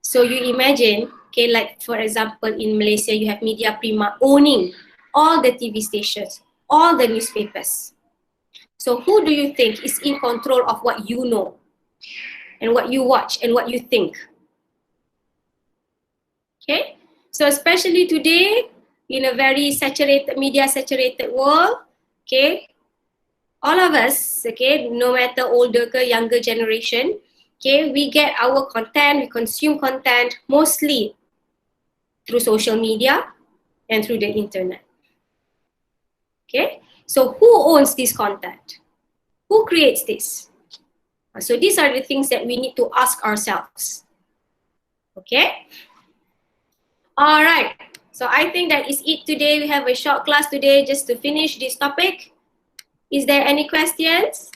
So you imagine, okay, like for example, in Malaysia, you have Media Prima owning all the TV stations, all the newspapers. So who do you think is in control of what you know and what you watch and what you think? Okay, so especially today, in a very saturated, media saturated world, okay, all of us, okay, no matter older or younger generation, okay, we get our content, we consume content mostly through social media and through the internet. Okay, so who owns this content? Who creates this? So these are the things that we need to ask ourselves. Okay? All right. So I think that is it today. We have a short class today just to finish this topic. Is there any questions?